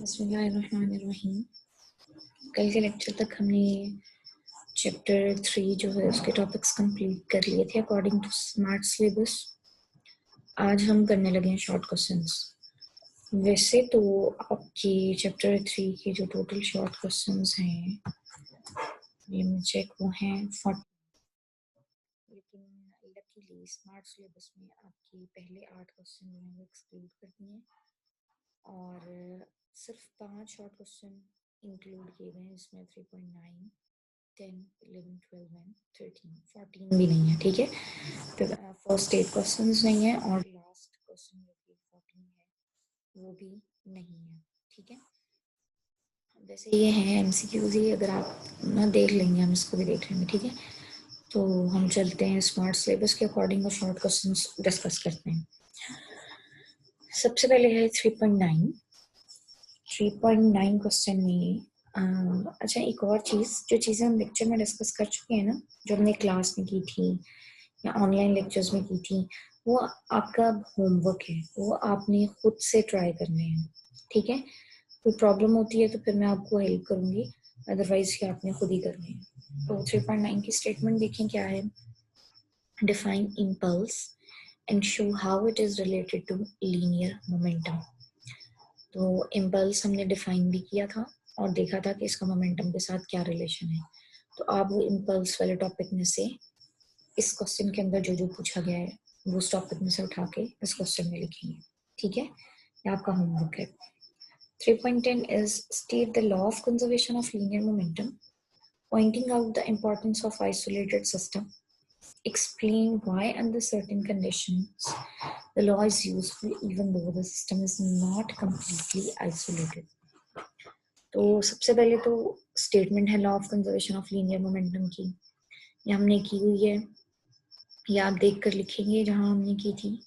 बिस्मिल्लाहिर्रहमानिर्रहीम। कल के लेक्चर तक हमने चैप्टर 3 जो है उसके टॉपिक्स कंप्लीट कर लिए थे अकॉर्डिंग टू स्मार्ट सिलेबस। आज हम करने लगे हैं शॉर्ट क्वेश्चंस। वैसे तो आपकी चैप्टर 3 के जो टोटल शॉर्ट क्वेश्चंस हैं ये मैं चेक वो हैं 40, लेकिन लकीली स्मार्ट सिलेबस में आपकी पहले 8 क्वेश्चन जो हैं वो एक्सक्लूड कर दिए और सिर्फ 5 शॉर्ट क्वेश्चन इंक्लूड किए गए हैं, इसमें 3.9, 10, 11, 12 एंड 13, 14 भी नहीं है। ठीक है, तो फर्स्ट 8 क्वेश्चंस नहीं है और लास्ट क्वेश्चन जो कि 14 है वो भी नहीं है। ठीक है, वैसे ये है एमसीक्यूज ही, अगर आप ना देख लेंगे हम इसको भी देख लेंगे। ठीक है, तो हम चलते हैं स्मार्ट सिलेबस के अकॉर्डिंग और शॉर्ट क्वेश्चंस डिस्कस करते हैं। सबसे पहले है 3.9 क्वेश्चन में अच्छा एक और चीज़, जो चीज़ें हम लेक्चर में डिस्कस कर चुके हैं ना, जो हमने क्लास में की थी या ऑनलाइन लेक्चर्स में की थी, वो आपका होमवर्क है, वो आपने खुद से ट्राई करने हैं। ठीक है, कोई प्रॉब्लम होती है तो फिर मैं आपको हेल्प करूंगी, अदरवाइज ये आपने खुद ही करने हैं। तो 3.9 की स्टेटमेंट देखें क्या है। Define impulse and show how it is related to linear momentum. तो इम्पल्स हमने डिफाइन भी किया था और देखा था कि इसका मोमेंटम के साथ क्या रिलेशन है। तो आप वो इम्पल्स वाले टॉपिक में से इस क्वेश्चन के अंदर जो जो पूछा गया है वो उस टॉपिक में से उठा के इस क्वेश्चन में लिखेंगे। ठीक है, ये आपका होमवर्क है। 3.10 is state the law of conservation of linear momentum, pointing out the importance of isolated system. Explain why under certain conditions the law is useful even though the system is not completely isolated. तो सबसे पहले तो statement है law of conservation of linear momentum की, ये हमने की हुई है, ये आप देख कर लिखेंगे जहाँ हमने की थी।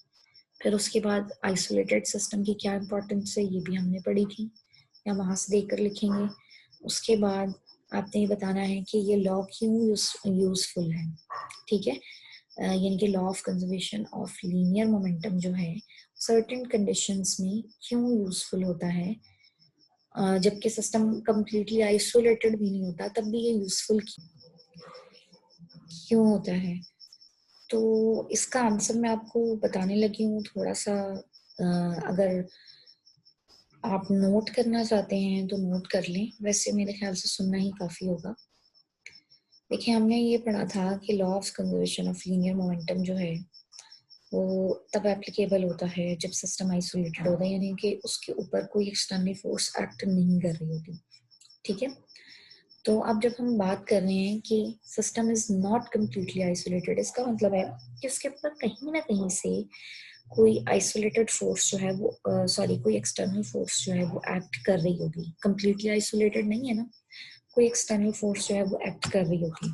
फिर उसके बाद आइसोलेटेड सिस्टम की क्या इंपॉर्टेंस है ये भी हमने पढ़ी थी, या वहाँ से देख कर लिखेंगे। उसके बाद आपने ये बताना है कि ये लॉ क्यों यूजफुल है। ठीक है, यानी कि law of conservation of linear momentum जो है सर्टेन कंडीशंस में क्यों यूजफुल होता है, जबकि सिस्टम कंप्लीटली आइसोलेटेड भी नहीं होता तब भी ये यूजफुल क्यों होता है। तो इसका आंसर मैं आपको बताने लगी हूँ थोड़ा सा। अगर आप नोट करना चाहते हैं तो नोट कर लें, वैसे मेरे ख्याल से सुनना ही काफ़ी होगा। देखिए, हमने ये पढ़ा था कि law of conservation of linear momentum जो है वो तब एप्लीकेबल होता है जब सिस्टम आइसोलेटेड होता है, यानी कि उसके ऊपर कोई एक्सटर्नल फोर्स एक्ट नहीं कर रही होती। ठीक है, तो अब जब हम बात कर रहे हैं कि system is not completely isolated, इसका मतलब है कि उसके ऊपर कहीं ना कहीं से कोई आइसोलेटेड फोर्स जो है वो कोई एक्सटर्नल फोर्स जो है वो एक्ट कर रही होगी। कम्प्लीटली आइसोलेटेड नहीं है ना, कोई एक्सटर्नल फोर्स जो है वो एक्ट कर रही होगी।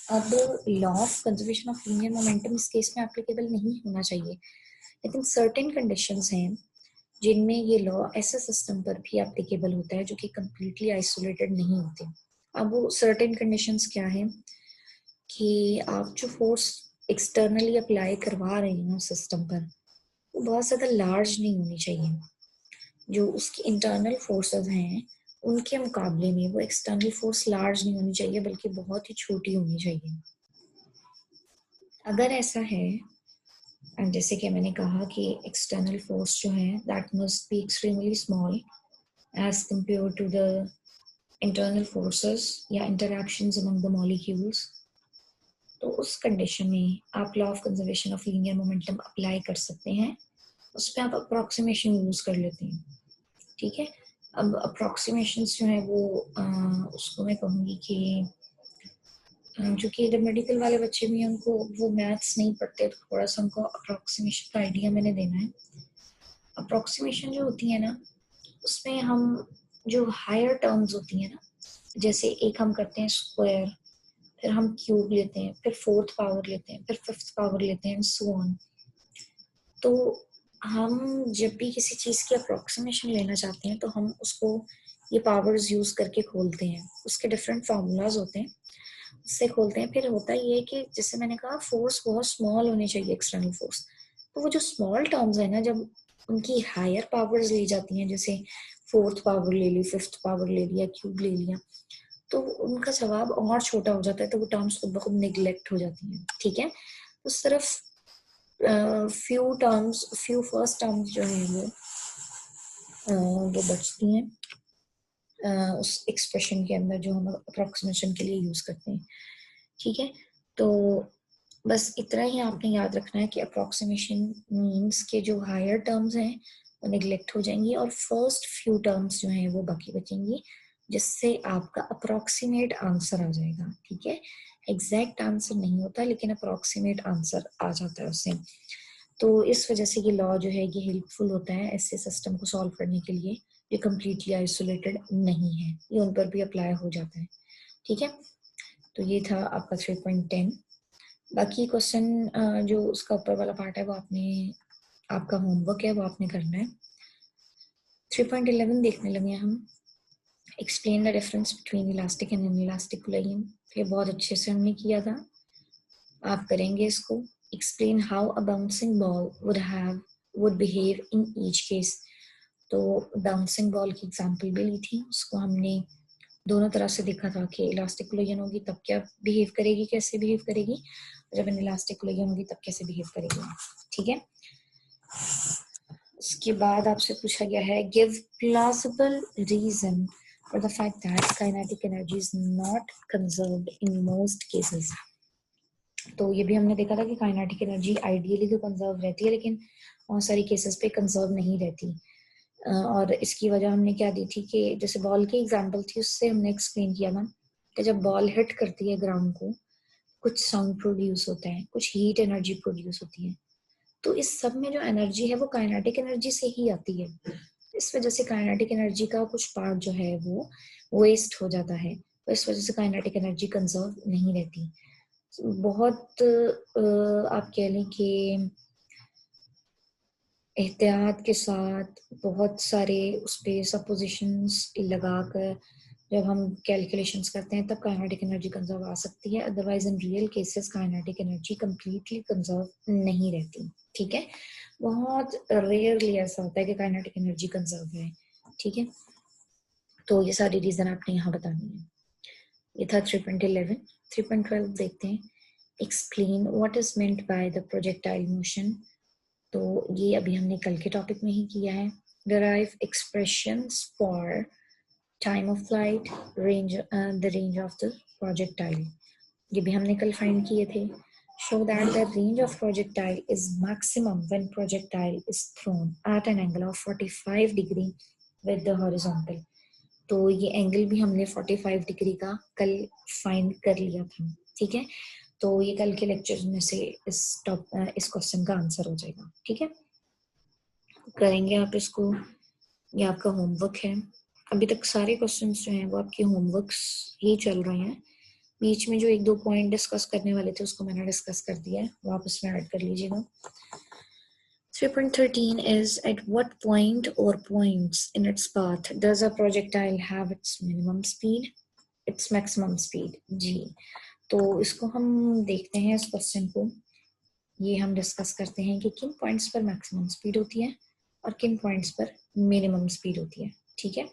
अब law of conservation of linear momentum इस केस में एप्लीकेबल नहीं होना चाहिए, लेकिन सर्टेन कंडीशंस हैं जिनमें ये लॉ ऐसे सिस्टम पर भी एप्लीकेबल होता है जो कि कम्प्लीटली आइसोलेटेड नहीं होते। अब वो सर्टेन कंडीशंस क्या है कि आप जो फोर्स एक्सटर्नली अप्लाई करवा रहे हैं सिस्टम पर वो बहुत ज़्यादा लार्ज नहीं होनी चाहिए। जो उसकी इंटरनल फोर्सेस हैं उनके मुकाबले में वो एक्सटर्नल फोर्स लार्ज नहीं होनी चाहिए, बल्कि बहुत ही छोटी होनी चाहिए। अगर ऐसा है, जैसे कि मैंने कहा कि एक्सटर्नल फोर्स जो है that must be extremely small as compare to the internal forces या इंटरैक्शंस अमंग द मॉलिक्यूल्स, तो उस कंडीशन में आप law of conservation of linear momentum apply कर सकते हैं। उस पर आप अप्रॉक्सीमेशन यूज कर लेते हैं। ठीक है, अब अप्रॉक्सीमेशंस जो है वो उसको मैं कहूँगी कि जो कि जब मेडिकल वाले बच्चे भी हैं उनको वो मैथ्स नहीं पढ़ते, तो थोड़ा सा उनको अप्रॉक्सीमेशन का आइडिया मैंने देना है। अप्रॉक्सीमेशन जो होती है ना, उसमें हम जो हायर टर्म्स होती हैं ना, जैसे एक हम करते हैं स्क्वायर, फिर हम क्यूब लेते हैं, फिर फोर्थ पावर लेते हैं, फिर फिफ्थ पावर लेते हैं, सो ऑन। तो हम जब भी किसी चीज़ की अप्रॉक्सीमेशन लेना चाहते हैं तो हम उसको ये पावर्स यूज करके खोलते हैं, उसके डिफरेंट फार्मूलाज होते हैं, उससे खोलते हैं। फिर होता ये है कि जैसे मैंने कहा फोर्स बहुत स्मॉल होनी चाहिए, एक्सटर्नल फोर्स। तो वो जो स्मॉल टर्म्स है ना, जब उनकी हायर पावर्स ली जाती हैं, जैसे फोर्थ पावर ले ली, फिफ्थ पावर ले लिया, क्यूब ले लिया, तो उनका जवाब और छोटा हो जाता है, तो वो टर्म्स खुद ब खुद निगलेक्ट हो जाती हैं। ठीक है, तो सिर्फ फ्यू फर्स्ट टर्म्स जो है वो बचती हैं उस एक्सप्रेशन के अंदर जो हम अप्रोक्सीमेशन के लिए यूज करते हैं। ठीक है, तो बस इतना ही आपने याद रखना है कि अप्रोक्सीमेशन मीन्स के जो हायर टर्म्स हैं वो निगलेक्ट हो जाएंगी और फर्स्ट फ्यू टर्म्स जो हैं वो बाकी बचेंगी, जिससे आपका अप्रोक्सीमेट आंसर आ जाएगा। ठीक है, एग्जैक्ट आंसर नहीं होता, लेकिन अप्रोक्सीमेट आंसर आ जाता है उससे। तो इस वजह से ये लॉ जो है ये हेल्पफुल होता है ऐसे सिस्टम को सॉल्व करने के लिए जो कम्प्लीटली आइसोलेटेड नहीं है, ये उन पर भी अप्लाई हो जाता है। ठीक है, तो ये था आपका 3.10। बाकी क्वेश्चन जो उसका ऊपर वाला पार्ट है वो आपका होमवर्क है, वो आपने करना है। 3.11 देखने लगे हम। Explain the difference between elastic and inelastic collision. ये बहुत अच्छे से हमने किया था, आप करेंगे इसको। Explain how a bouncing ball would behave in each case. तो बाउंसिंग बॉल की एग्जांपल भी ली थी, उसको हमने दोनों तरह से देखा था कि इलास्टिक कोलिजन होगी तब क्या बिहेव करेगी, कैसे बिहेव करेगी, जब इनइलास्टिक कोलिजन होगी तब कैसे बिहेव करेगी। ठीक है, उसके बाद आपसे पूछा गया है give plausible reason for the fact that kinetic energy is not conserved in most cases. तो ये भी हमने देखा था कि काइनेटिक एनर्जी आइडियली तो कंजर्व रहती है, लेकिन बहुत सारी केसेस पे कंजर्व नहीं रहती। और इसकी वजह हमने क्या दी थी कि जैसे बॉल की एग्जांपल थी, उससे हमने एक्सप्लेन किया था कि जब बॉल हिट करती है ग्राउंड को, कुछ साउंड प्रोड्यूस होता है, कुछ हीट एनर्जी प्रोड्यूस होती है। तो इस सब में जो एनर्जी है वो काइनेटिक एनर्जी से ही आती है। इस वजह से काइनेटिक एनर्जी का कुछ पार्ट जो है वो वेस्ट हो जाता है, तो इस वजह से काइनेटिक एनर्जी कंजर्व नहीं रहती। बहुत आप कह लें कि एहतियात के साथ बहुत सारे उस पे सपोजिशंस लगाकर जब हम कैलकुलेशंस करते हैं तब काइनेटिक एनर्जी कंजर्व आ सकती है, otherwise in real cases kinetic energy completely conserve नहीं रहती। ठीक है, बहुत रेयरली ऐसा होता है कि काइनेटिक एनर्जी कंजर्व है। ठीक है, तो ये सारी रीजन आपने यहाँ बतानी है। ये था 3.11। 3.12 देखते हैं। Explain what is meant by the projectile motion. तो ये अभी हमने कल के टॉपिक में ही किया है। derive expressions for time of flight, the range of the projectile, ये भी हमने कल फाइंड किए थे। show that the range of projectile is maximum when projectile is thrown at an angle of 45 degree with the horizontal। तो ये angle भी हमने 45 डिग्री का कल फाइंड कर लिया था। ठीक है, तो ये कल के लेक्चर में से इस क्वेश्चन का आंसर हो जाएगा। ठीक है, करेंगे आप इसको, ये आपका होमवर्क है। अभी तक सारे क्वेश्चंस जो हैं वो आपके होमवर्क्स ही चल रहे हैं। बीच में जो एक दो पॉइंट डिस्कस करने वाले थे उसको मैंने डिस्कस कर दिया है, वो आप उसमें ऐड कर लीजिएगा। 3.13 is at what point or points in its path does a projectile have its minimum speed, its maximum speed। जी, तो इसको हम देखते हैं, इस क्वेश्चन को ये हम डिस्कस करते हैं कि किन पॉइंट्स पर मैक्सिमम स्पीड होती है और किन पॉइंट्स पर मिनिमम स्पीड होती है। ठीक है,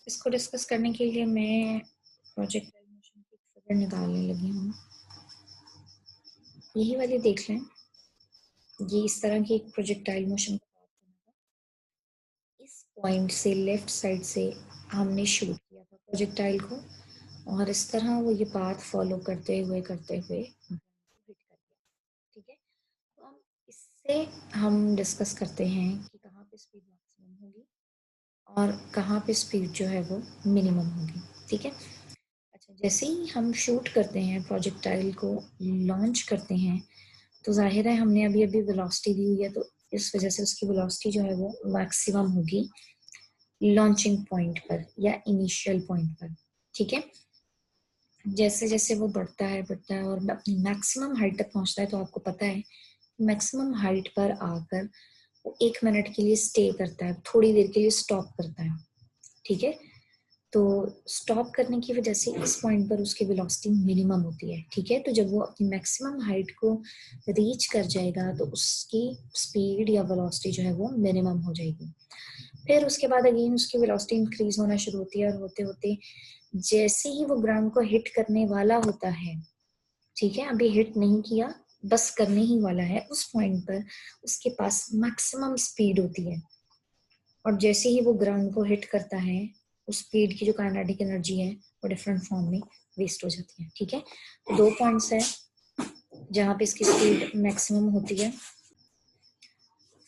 इसको डिस्कस करने के लिए मैं प्रोजेक्टाइल मोशन की फिगर निकालने लगी हूँ। यही वाली देख लें, ये इस तरह की एक प्रोजेक्टाइल मोशन इस पॉइंट से लेफ्ट साइड से हमने शूट किया था प्रोजेक्टाइल को, और इस तरह वो ये पाथ फॉलो करते हुए हिट कर गया। ठीक है, तो हम इससे हम डिस्कस करते हैं कि कहाँ पे स्पीड मैक्सिमम होगी और कहाँ पे स्पीड जो है वो मिनिमम होगी। ठीक है, अच्छा, जैसे ही हम शूट करते हैं, प्रोजेक्टाइल को लॉन्च करते हैं, तो जाहिर है हमने अभी अभी वेलोसिटी दी हुई है, तो इस वजह से उसकी वेलोसिटी जो है वो मैक्सिमम होगी लॉन्चिंग पॉइंट पर या इनिशियल पॉइंट पर। ठीक है, जैसे जैसे वो बढ़ता है और अपनी मैक्सिमम हाइट तक पहुंचता है, तो आपको पता है मैक्सिमम हाइट पर आकर वो 1 मिनट के लिए स्टे करता है, थोड़ी देर के लिए स्टॉप करता है। ठीक है, तो स्टॉप करने की वजह से इस पॉइंट पर उसकी वेलोसिटी मिनिमम होती है, ठीक है। तो जब वो अपनी मैक्सिमम हाइट को रीच कर जाएगा तो उसकी स्पीड या वेलोसिटी जो है वो मिनिमम हो जाएगी। फिर उसके बाद अगेन उसकी वेलोसिटी इंक्रीज होना शुरू होती है और होते होते जैसे ही वो ग्राउंड को हिट करने वाला होता है, ठीक है, अभी हिट नहीं किया, बस करने ही वाला है, उस पॉइंट पर उसके पास मैक्सिमम स्पीड होती है। और जैसे ही वो ग्राउंड को हिट करता है, उस स्पीड की जो काइनेटिक एनर्जी है वो डिफरेंट फॉर्म में वेस्ट हो जाती है, ठीक है। तो 2 पॉइंट्स है जहाँ पे इसकी स्पीड मैक्सिमम होती है।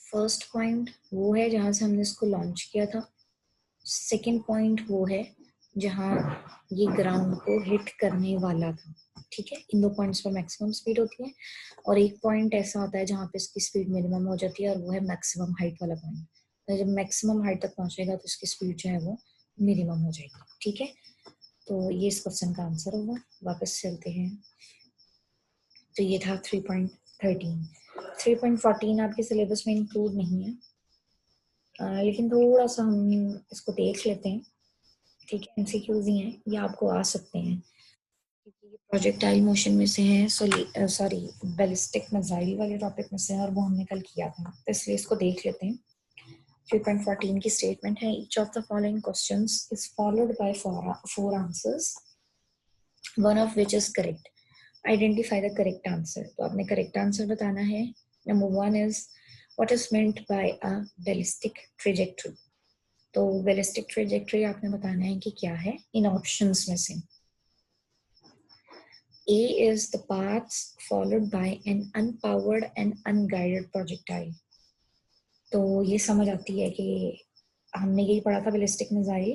फर्स्ट पॉइंट वो है जहाँ से हमने इसको लॉन्च किया था। सेकंड पॉइंट वो है जहाँ ये ग्राउंड को हिट करने वाला था, ठीक है। इन 2 पॉइंट्स पर मैक्सिमम स्पीड होती है और एक पॉइंट ऐसा होता है जहाँ पे इसकी स्पीड मिनिमम हो जाती है और वो है मैक्सिमम हाइट वाला पॉइंट। तो जब मैक्सिमम हाइट तक पहुंचेगा तो इसकी स्पीड जो है वो मिनिमम हो जाएगी, ठीक है। तो ये इस क्वेश्चन का आंसर होगा। वापस चलते हैं। तो ये था 3.13। 3.14 आपके सिलेबस में इंक्लूड नहीं है, लेकिन थोड़ा सा हम इसको देख लेते हैं, ठीक है। एमसीक्यूज ही हैं, ये आपको आ सकते हैं क्योंकि ये प्रोजेक्टाइल मोशन में से है, सॉरी बैलिस्टिक मिसाइल वाले टॉपिक में से है और वो हमने कल किया था, तो इसलिए इसको देख लेते हैं। 3.14 की स्टेटमेंट है, each of the following questions is followed by 4 answers, one of which is correct, identify the correct answer. तो आपने करेक्ट आंसर बताना है। Number 1 is what is meant by a ballistic trajectory. तो बैलिस्टिक ट्रेजेक्टरी आपने बताना है कि क्या है इन ऑप्शंस में से। A is the paths followed by an unpowered and unguided projectile। तो ये समझ आती है कि हमने यही पढ़ा था बैलिस्टिक मिसाइल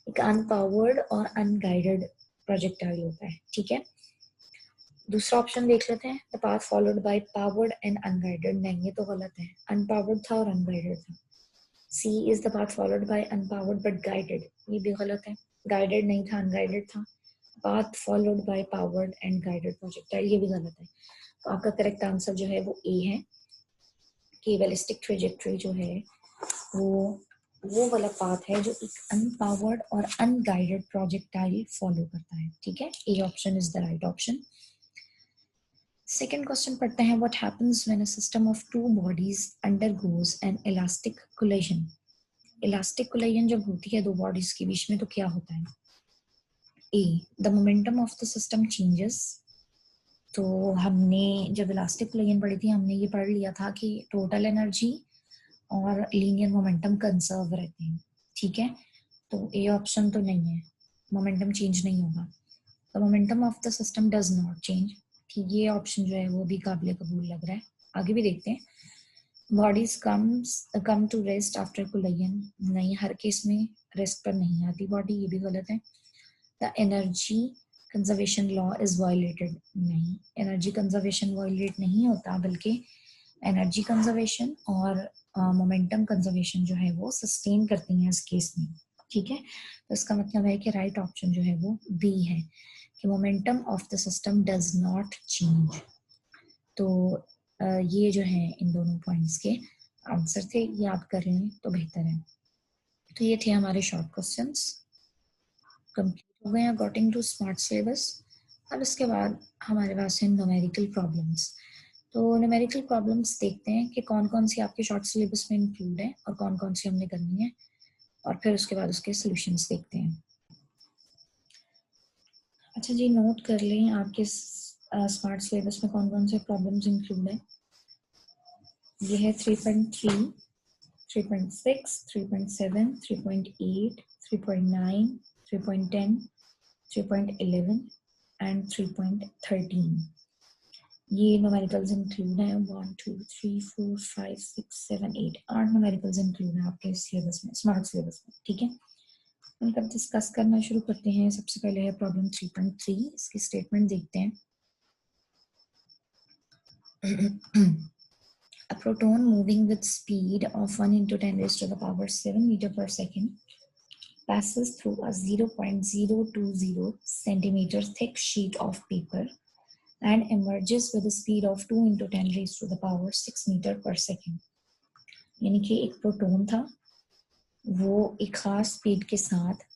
एक अनपावर्ड और अनगाइडेड प्रोजेक्टाइल होता है, ठीक है। दूसरा ऑप्शन देख लेते हैं, the path followed by powered and unguided. नहीं, ये तो गलत है, अनपावर्ड था और अनगाइडेड था। C is the path followed by unpowered but guided, ये भी गलत है, गाइडेड नहीं था, अनगाइडेड था। Path followed by powered and guided projectile, ये भी गलत है। तो आपका करेक्ट आंसर जो है वो ए है कि बैलिस्टिक ट्रेजेक्टरी जो है वो वाला पाथ है जो एक अनपावर्ड और अनगाइडेड प्रोजेक्टाइल फॉलो करता है, ठीक है। A option is the right option. Second question पढ़ते हैं, what happens when a system of 2 bodies undergoes N elastic collision. Elastic collision जब होती है 2 बॉडीज के बीच में तो क्या होता है। A, the momentum of the system changes. तो हमने जब इलास्टिक कोलिजन पढ़ी थी हमने ये पढ़ लिया था कि टोटल एनर्जी और लीनियर मोमेंटम कंजर्व रहते हैं, ठीक है। तो ए ऑप्शन तो नहीं है, मोमेंटम चेंज नहीं होगा। The momentum of the system does not change, ठीक, ये ऑप्शन जो है वो भी काबिल कबूल लग रहा है। आगे भी देखते हैं। Bodies come to rest after collision, नहीं, हर केस में रेस्ट पर नहीं आती बॉडी, ये भी गलत है। The energy conservation law is violated, नहीं, एनर्जी कंजर्वेशन वायलेट नहीं होता, बल्कि एनर्जी कंजर्वेशन और मोमेंटम कंजर्वेशन जो है वो सस्टेन करती हैं इस केस में, ठीक है। तो इसका मतलब है कि राइट ऑप्शन जो है वो बी है कि momentum of the system does not change. तो ये जो है इन दोनों पॉइंट्स के आंसर थे, ये आप कर रहे हैं तो बेहतर है। तो ये थे हमारे शॉर्ट क्वेश्चंस, कंप्लीट हो गए अकॉर्डिंग टू स्मार्ट सिलेबस। अब इसके बाद हमारे पास है न्यूमेरिकल प्रॉब्लम्स। तो न्यूमेरिकल प्रॉब्लम्स देखते हैं कि कौन कौन सी आपके शॉर्ट सिलेबस में इंक्लूड है और कौन कौन सी हमने करनी है, और फिर उसके बाद उसके सॉल्यूशंस देखते हैं। अच्छा जी, नोट कर लें आपके स्मार्ट सिलेबस में कौन कौन से प्रॉब्लम्स इंक्लूड है। ये है 3.3, 3.6, 3.7, 3.8, 3.9, 3.10, 3.11 एंड 3.13। ये न्यूमेरिकल्स इंक्लूड हैं। 1 2 3 4 5 6 7 8, 8 न्यूमेरिकल्स इंक्लूड हैं आपके सिलेबस में, स्मार्ट सिलेबस में, ठीक है। उनका डिस्कस करना शुरू करते हैं। सबसे पहले है प्रॉब्लम 3.3, इसकी स्टेटमेंट देखते हैं। A proton moving with speed of 1 into 10 raised to the power 7 meter per second passes through a 0.020 centimeter thick sheet of paper and emerges with a speed of 2 into 10 raised to the power 6 meter per second। यानी कि एक proton था, वो एक खास speed के साथ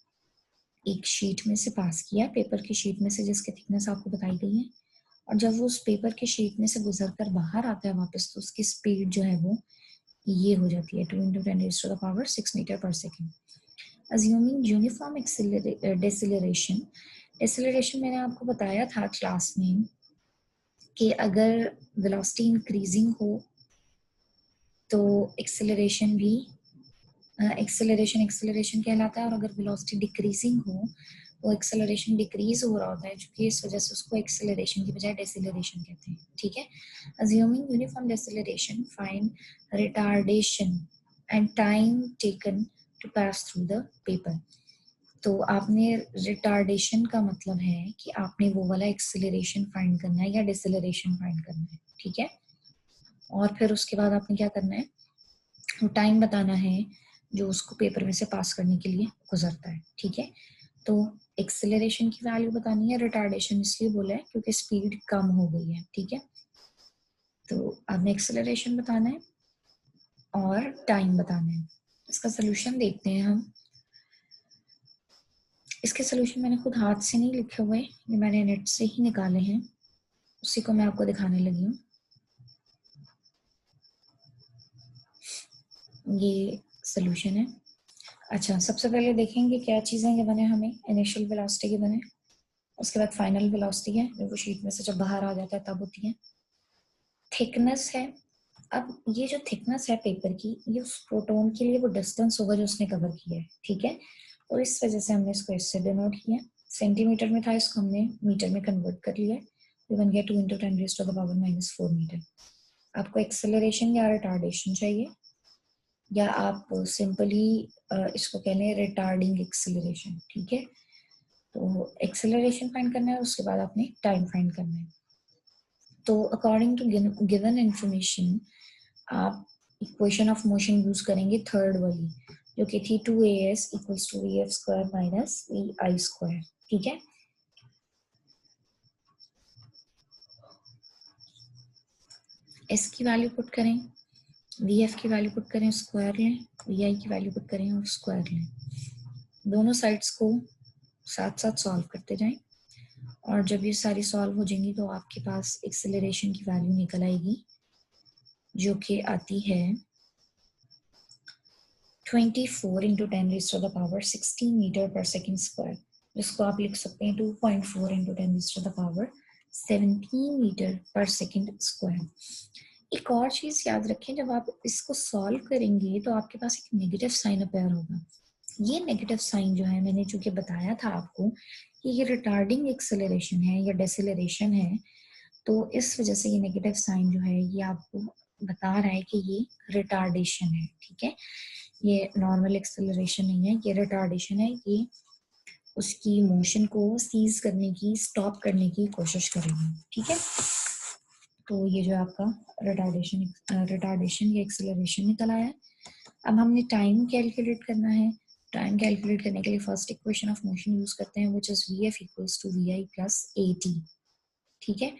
एक शीट में से पास किया, पेपर की शीट में से जिसकी थिकनेस आपको बताई गई है, और जब वो उस पेपर की शीट में से गुजरकर बाहर आता है वापस, तो उसकी स्पीड जो है वो ये हो जाती है 2 × 10⁻⁶ मीटर पर सेकेंड। Assuming यूनिफॉर्म डेसिलरेशन, डेसिलरेशन मैंने आपको बताया था क्लास में कि अगर वेलोसिटी इंक्रीजिंग हो तो एक्सेलरेशन भी एक्सेलरेशन कहलाता है, और अगर वेलोसिटी डिक्रीजिंग हो वो एक्सेलरेशन डिक्रीज हो रहा होता है, क्योंकि इस वजह से उसको एक्सेलरेशन की बजाय डेसिलरेशन कहते हैं। ठीक है, assuming uniform deceleration, find retardation and time taken to pass through the paper. तो आपने रिटार्डेशन का मतलब है कि आपने वो वाला एक्सेलरेशन फाइंड करना है या डिसेलरेशन फाइंड करना है। ठीक है, और फिर उसके बाद आपने क्या करना है, वो टाइम बताना है जो उसको पेपर में से पास करने के लिए गुजरता है। ठीक है, तो एक्सेलरेशन की वैल्यू बतानी है, रिटार्डेशन इसलिए बोला है क्योंकि स्पीड कम हो गई है। ठीक है, तो आपने एक्सेलरेशन बताना है और टाइम बताना है। इसका सोल्यूशन देखते हैं हम। इसके सोल्यूशन मैंने खुद हाथ से नहीं लिखे हुए, ये मैंने नेट से ही निकाले हैं, उसी को मैं आपको दिखाने लगी हूँ। ये सोल्यूशन है। अच्छा, सबसे पहले देखेंगे क्या चीजें गिवन है हमें। इनिशियल वेलोसिटी गिवन है, उसके बाद फाइनल वेलोसिटी है जो वो शीट में से जब बाहर आ जाता है तब होती है। थिकनेस है, अब ये जो थिकनेस है पेपर की, ये उस प्रोटोन के लिए वो डिस्टेंस होगा जो उसने कवर किया है। ठीक है, तो इस वजह से हमने इसको इससे डिनोट किया। सेंटीमीटर में था, इसको हमने मीटर में कन्वर्ट कर लिया, तो बन गया 2 × 10⁻⁻⁴ मीटर। आपको एक्सेलरेशन या रिटार्डेशन चाहिए, या आप सिंपली इसको कह लें रिटार्डिंग एक्सेलरेशन। ठीक है, तो एक्सेलरेशन फाइंड करना है, उसके बाद आपने टाइम फाइंड करना है। तो अकॉर्डिंग टू गिवन इंफॉर्मेशन आप इक्वेशन ऑफ मोशन यूज करेंगे थर्ड वाली, जो कि थी 2as = vf² - vi²। ठीक है, s की वैल्यू पुट करें, vf की वैल्यू पुट करें, स्क्वायर लें, vi की वैल्यू पुट करें और स्क्वायर लें। दोनों साइड्स को साथ साथ सॉल्व करते जाएं, और जब ये सारी सॉल्व हो जाएंगी तो आपके पास एक्सेलरेशन की वैल्यू निकल आएगी, जो कि आती है 24 × 10⁻16 मीटर पर सेकेंड स्क्वायर, जिसको आप लिख सकते हैं 2.4 × 10⁻17 मीटर पर सेकेंड स्क्वायर। एक और चीज याद रखें, जब आप इसको सॉल्व करेंगे तो आपके पास एक नेगेटिव साइन अपेयर होगा। ये नेगेटिव साइन जो है, मैंने चूंकि बताया था आपको कि ये रिटार्डिंग एक्सेलरेशन है या डेसेलरेशन है, तो इस वजह से ये नेगेटिव साइन जो है ये आपको बता रहा है कि ये रिटार्डेशन है। ठीक है, ये नॉर्मल एक्सेलरेशन नहीं है, ये रिटार्डेशन है, ये उसकी मोशन को सीज करने की, स्टॉप करने की कोशिश करेगी। ठीक है, तो ये जो आपका रिटार्डेशन या एक्सेलरेशन निकल आया है। अब हमने टाइम कैलकुलेट करना है। टाइम कैलकुलेट करने के लिए first equation of motion use करते हैं, which is vf = vi + at। ठीक है,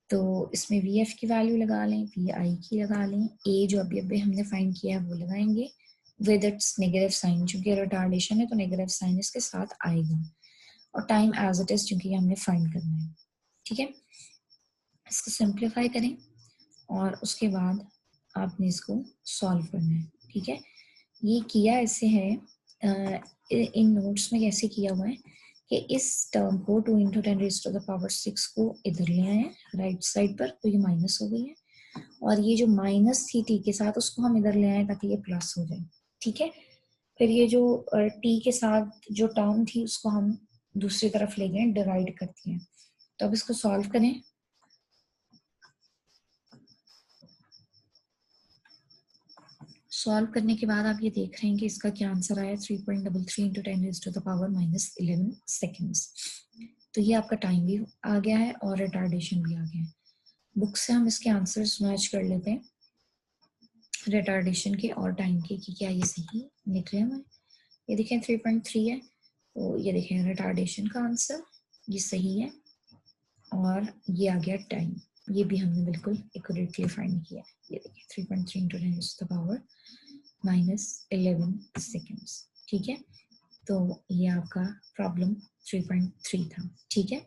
तो इसमें vf की वैल्यू लगा लें, vi की लगा लें, a जो अभी अभी हमने फाइंड किया है वो लगाएंगे विद इट्स नेगेटिव साइन, क्योंकि रिटार्डेशन है तो नेगेटिव साइन इसके साथ आएगा, और टाइम एज इट इज क्योंकि हमने फाइंड करना है। ठीक है, इसको सिंप्लीफाई करें और उसके बाद आपने इसको सॉल्व करना है। ठीक है, ये किया ऐसे है, इन नोट्स में कैसे किया हुआ है कि इस टर्म को 2 × 10⁻6 को इधर ले आए राइट साइड पर, तो ये माइनस हो गई है, और ये जो माइनस थी टी के साथ उसको हम इधर ले आए ताकि ये प्लस हो जाए। ठीक है, फिर ये जो टी के साथ जो टर्म थी उसको हम दूसरी तरफ ले गए, डिवाइड कर दिए। तो अब इसको सॉल्व करें। सॉल्व करने के बाद आप ये देख रहे हैं कि इसका क्या आंसर आया, 3.33 × 10⁻⁻11 सेकेंड्स। तो ये आपका टाइम भी आ गया है और रिटार्डेशन भी आ गया है। बुक से हम इसके आंसर्स मैच कर लेते हैं, रिटार्डेशन के और टाइम के, कि क्या ये सही निकले हमें। ये देखें 3.3 है, तो ये देखें रिटार्डेशन का आंसर ये सही है, और ये आ गया टाइम, ये भी हमने बिल्कुल एक्यूरेटली फाइंड किया। ये देखिए 3.3 × 10⁻11 सेकेंड्स। ठीक है, तो ये आपका प्रॉब्लम 3.3 था, ठीक है।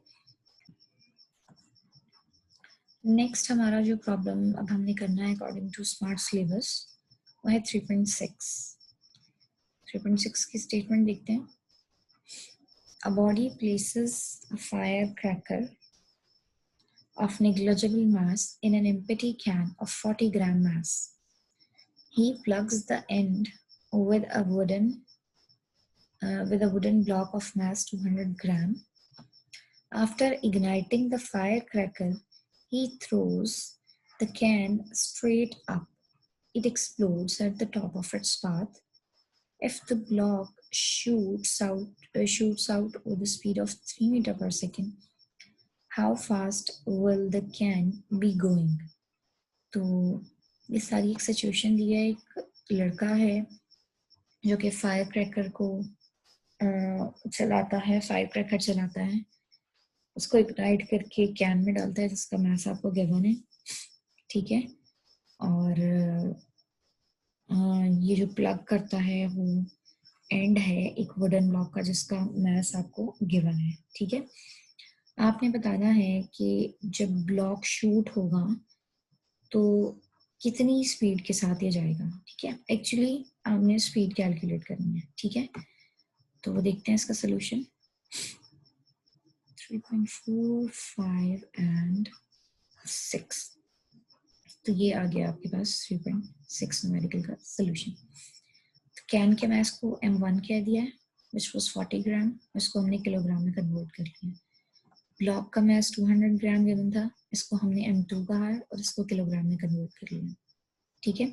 नेक्स्ट हमारा जो प्रॉब्लम अब हमने करना है अकॉर्डिंग टू स्मार्ट सिलेबस वो है 3.6। 3.6 की स्टेटमेंट देखते हैं। A body places a firecracker of negligible mass in an empty can of 40-gram mass. He plugs the end with a wooden block of mass 200 gram. After igniting the firecracker, he throws the can straight up. It explodes at the top of its path. If the block shoots out with a speed of 3 meters per second, how fast will the can be going? तो ये सारी एक situation दी है। एक लड़का है जो कि फायर क्रैकर को चलाता है, फायर क्रैकर चलाता है, उसको इग्नाइट करके कैन में डालता है जिसका मास आपको गिवन है, ठीक है। और ये जो प्लग करता है वो एंड है एक वुडन ब्लॉक का जिसका मास आपको गिवन है, ठीक है। आपने बताना है कि जब ब्लॉक शूट होगा तो कितनी स्पीड के साथ ये जाएगा, ठीक है। एक्चुअली आपने स्पीड कैलकुलेट करनी है, ठीक है। तो वो देखते हैं इसका सोल्यूशन। 3.4, 5 एंड 6, तो ये आ गया आपके पास 3.6 न्यूमेरिकल का सोल्यूशन। तो कैन के मास को m1 कह दिया है which was 40 ग्राम, इसको हमने किलोग्राम में कन्वर्ट कर लिया। ब्लॉक का मास 200 ग्राम गिवन था, इसको हमने m2 कहा है और इसको किलोग्राम में कन्वर्ट कर लिया, ठीक है।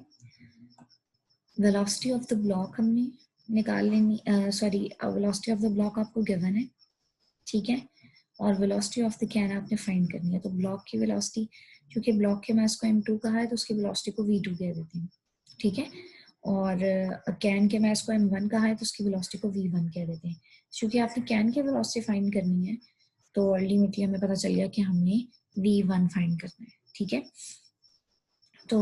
वेलोसिटी ऑफ द ब्लॉक हमने निकाल लेनी, वेलोसिटी ऑफ द ब्लॉक आपको गिवन है, ठीक है। और वेलोसिटी ऑफ द कैन आपने फाइंड करनी है। तो ब्लॉक की वेलोसिटी, क्योंकि ब्लॉक के मास को m2 कहा है तो उसकी वेलोसिटी को v2 कह देते हैं, ठीक है। और कैन के मास को m1 कहा है तो उसकी वेलोसिटी को v1 कह देते हैं। क्योंकि आपने कैन की वेलोसिटी फाइंड करनी है तो अल्टीमेटली हमें पता चल गया कि हमने v1 फाइंड करना है, ठीक है। तो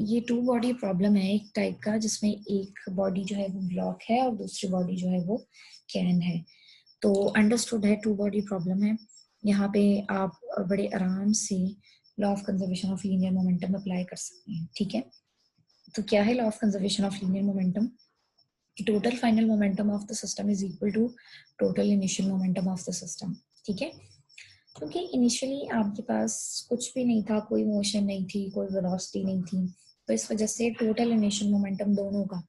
ये टू बॉडी प्रॉब्लम है एक टाइप का, जिसमें एक बॉडी जो है वो ब्लॉक है और दूसरी बॉडी जो है वो कैन है। तो अंडरस्टूड है, टू बॉडी प्रॉब्लम है। यहाँ पे आप बड़े आराम से law of conservation of linear momentum apply कर सकते हैं, ठीक है। तो क्या है law of conservation of linear momentum? Total final momentum of the system is equal to total initial momentum of the system, ठीक है। क्योंकि इनिशियली आपके पास कुछ भी नहीं था, कोई मोशन नहीं थी, कोई वेलोसिटी नहीं थी, तो इस वजह से टोटल इनिशियल मोमेंटम दोनों का,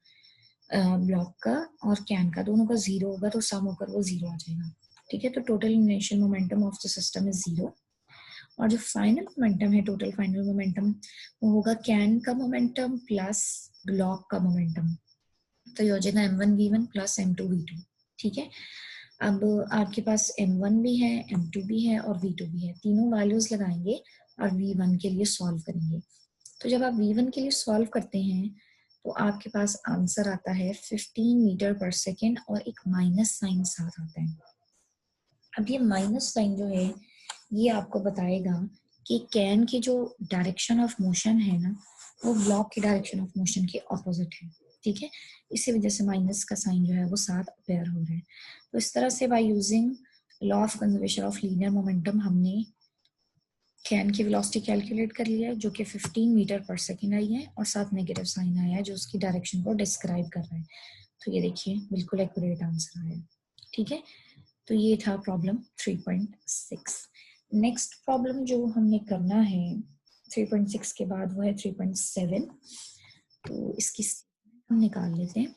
ब्लॉक का और कैन का, दोनों का जीरो होगा, तो सम होकर वो जीरो आ जाएगा, ठीक है। तो total initial momentum of the system is zero. और जो फाइनल मोमेंटम है, टोटल फाइनल मोमेंटम, वो होगा कैन का मोमेंटम प्लस ब्लॉक का मोमेंटम। तो ये हो जाएगा m1 v1 plus m2 v2, ठीक है। अब आपके पास m1 भी है, m2 भी है और v2 भी है, तीनों वैल्यूज लगाएंगे और v1 के लिए सॉल्व करेंगे। तो जब आप v1 के लिए सॉल्व करते हैं तो आपके पास आंसर आता है 15 मीटर पर सेकेंड और एक माइनस साइन साथ आता है। अब ये माइनस साइन जो है ये आपको बताएगा कि कैन की जो डायरेक्शन ऑफ मोशन है ना, वो ब्लॉक की डायरेक्शन ऑफ मोशन के ऑपोजिट है, ठीक है। इसी वजह से माइनस का साइन जो है वो साथ अपेयर हो रहा है। तो इस तरह से by using law of conservation of linear momentum हमने कैन की वेलोसिटी कैलकुलेट कर लिया है जो कि 15 मीटर पर सेकेंड आई है और साथ नेगेटिव साइन आया है जो उसकी डायरेक्शन को डिस्क्राइब कर रहा है। तो ये देखिए बिल्कुल एक्यूरेट आंसर आया, ठीक है। तो ये था प्रॉब्लम 3.6। नेक्स्ट प्रॉब्लम जो हमने करना है 3.6 के बाद वो है 3.7। तो इसकी हम निकाल लेते हैं।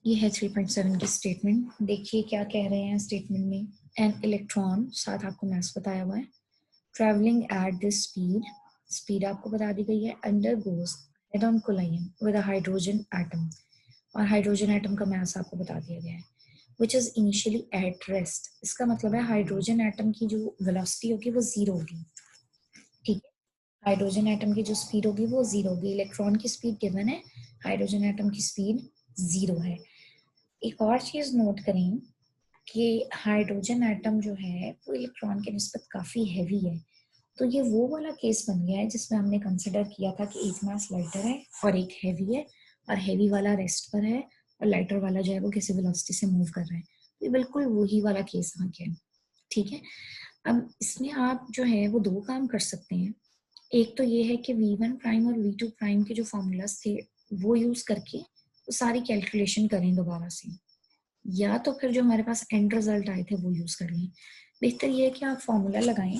ये है 3.7 की स्टेटमेंट। देखिए क्या कह रहे हैं स्टेटमेंट में। एन इलेक्ट्रॉन, साथ आपको मैथ्स बताया हुआ है, travelling at this speed, speed आपको बता दी गई है, undergoes head-on collision with a hydrogen atom, और हाइड्रोजन एटम का मास आपको बता दिया गया है, which is initially at rest. इसका मतलब है हाइड्रोजन एटम की जो वेलोसिटी होगी वो जीरो होगी, ठीक है। हाइड्रोजन एटम की जो स्पीड होगी वो जीरो होगी। इलेक्ट्रॉन की स्पीड गिवन है, हाइड्रोजन एटम की स्पीड जीरो है। एक और चीज नोट करें कि हाइड्रोजन एटम जो है वो इलेक्ट्रॉन के निस्बत काफी हैवी है, तो ये वो वाला केस बन गया है जिसमें हमने कंसिडर किया था कि एक मास लाइटर है और एक हैवी है, और हैवी वाला रेस्ट पर है और लाइटर वाला जो है वो किसी वेलोसिटी से मूव कर रहा है। तो ये बिल्कुल वही वाला केस आ गया है, ठीक है। अब इसमें आप जो है वो दो काम कर सकते हैं। एक तो ये है कि v1 प्राइम और v2 प्राइम के जो फॉर्मूलाज थे वो यूज करके वो सारी कैलकुलेशन करें दोबारा से, या तो फिर जो हमारे पास एंड रिजल्ट आए थे वो यूज कर लें। बेहतर ये है कि आप फॉर्मूला लगाएं,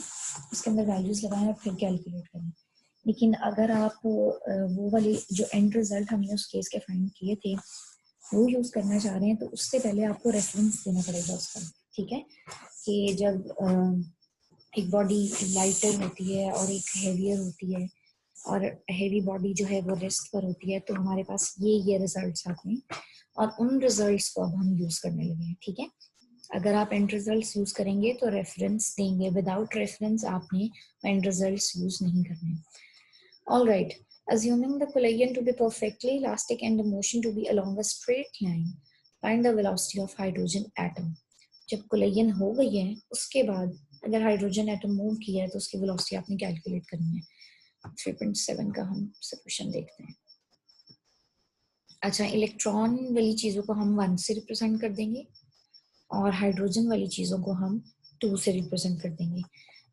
उसके अंदर वैल्यूज लगाएं और फिर कैलकुलेट करें। लेकिन अगर आप वो वाले जो एंड रिजल्ट हमने उस केस के फाइंड किए थे वो यूज करना चाह रहे हैं, तो उससे पहले आपको रेफरेंस देना पड़ेगा उसका, ठीक है। कि जब एक बॉडी लाइटर होती है और एक हेवियर होती है, और हेवी बॉडी जो है वो रेस्ट पर होती है, तो हमारे पास ये रिजल्ट्स आते हैं और उन रिजल्ट्स को अब हम यूज करने लगे हैं, ठीक है। अगर आप एंड रिजल्ट्स यूज करेंगे तो रेफरेंस देंगे, विदाउट रेफरेंस आपने एंड रिजल्ट्स यूज नहीं करने। All right, assuming the collision to be perfectly elastic and the motion to be along a straight line, find the velocity of hydrogen atom. जब collision हो गई है उसके बाद अगर हाइड्रोजन एटम मूव किया है तो उसकी वेलोसिटी आपने कैलकुलेट करनी है। 3.7 का हम सॉल्यूशन देखते हैं। अच्छा, इलेक्ट्रॉन वाली चीजों को हम 1 से रिप्रेजेंट कर देंगे और हाइड्रोजन वाली चीजों को हम 2 से रिप्रेजेंट कर देंगे।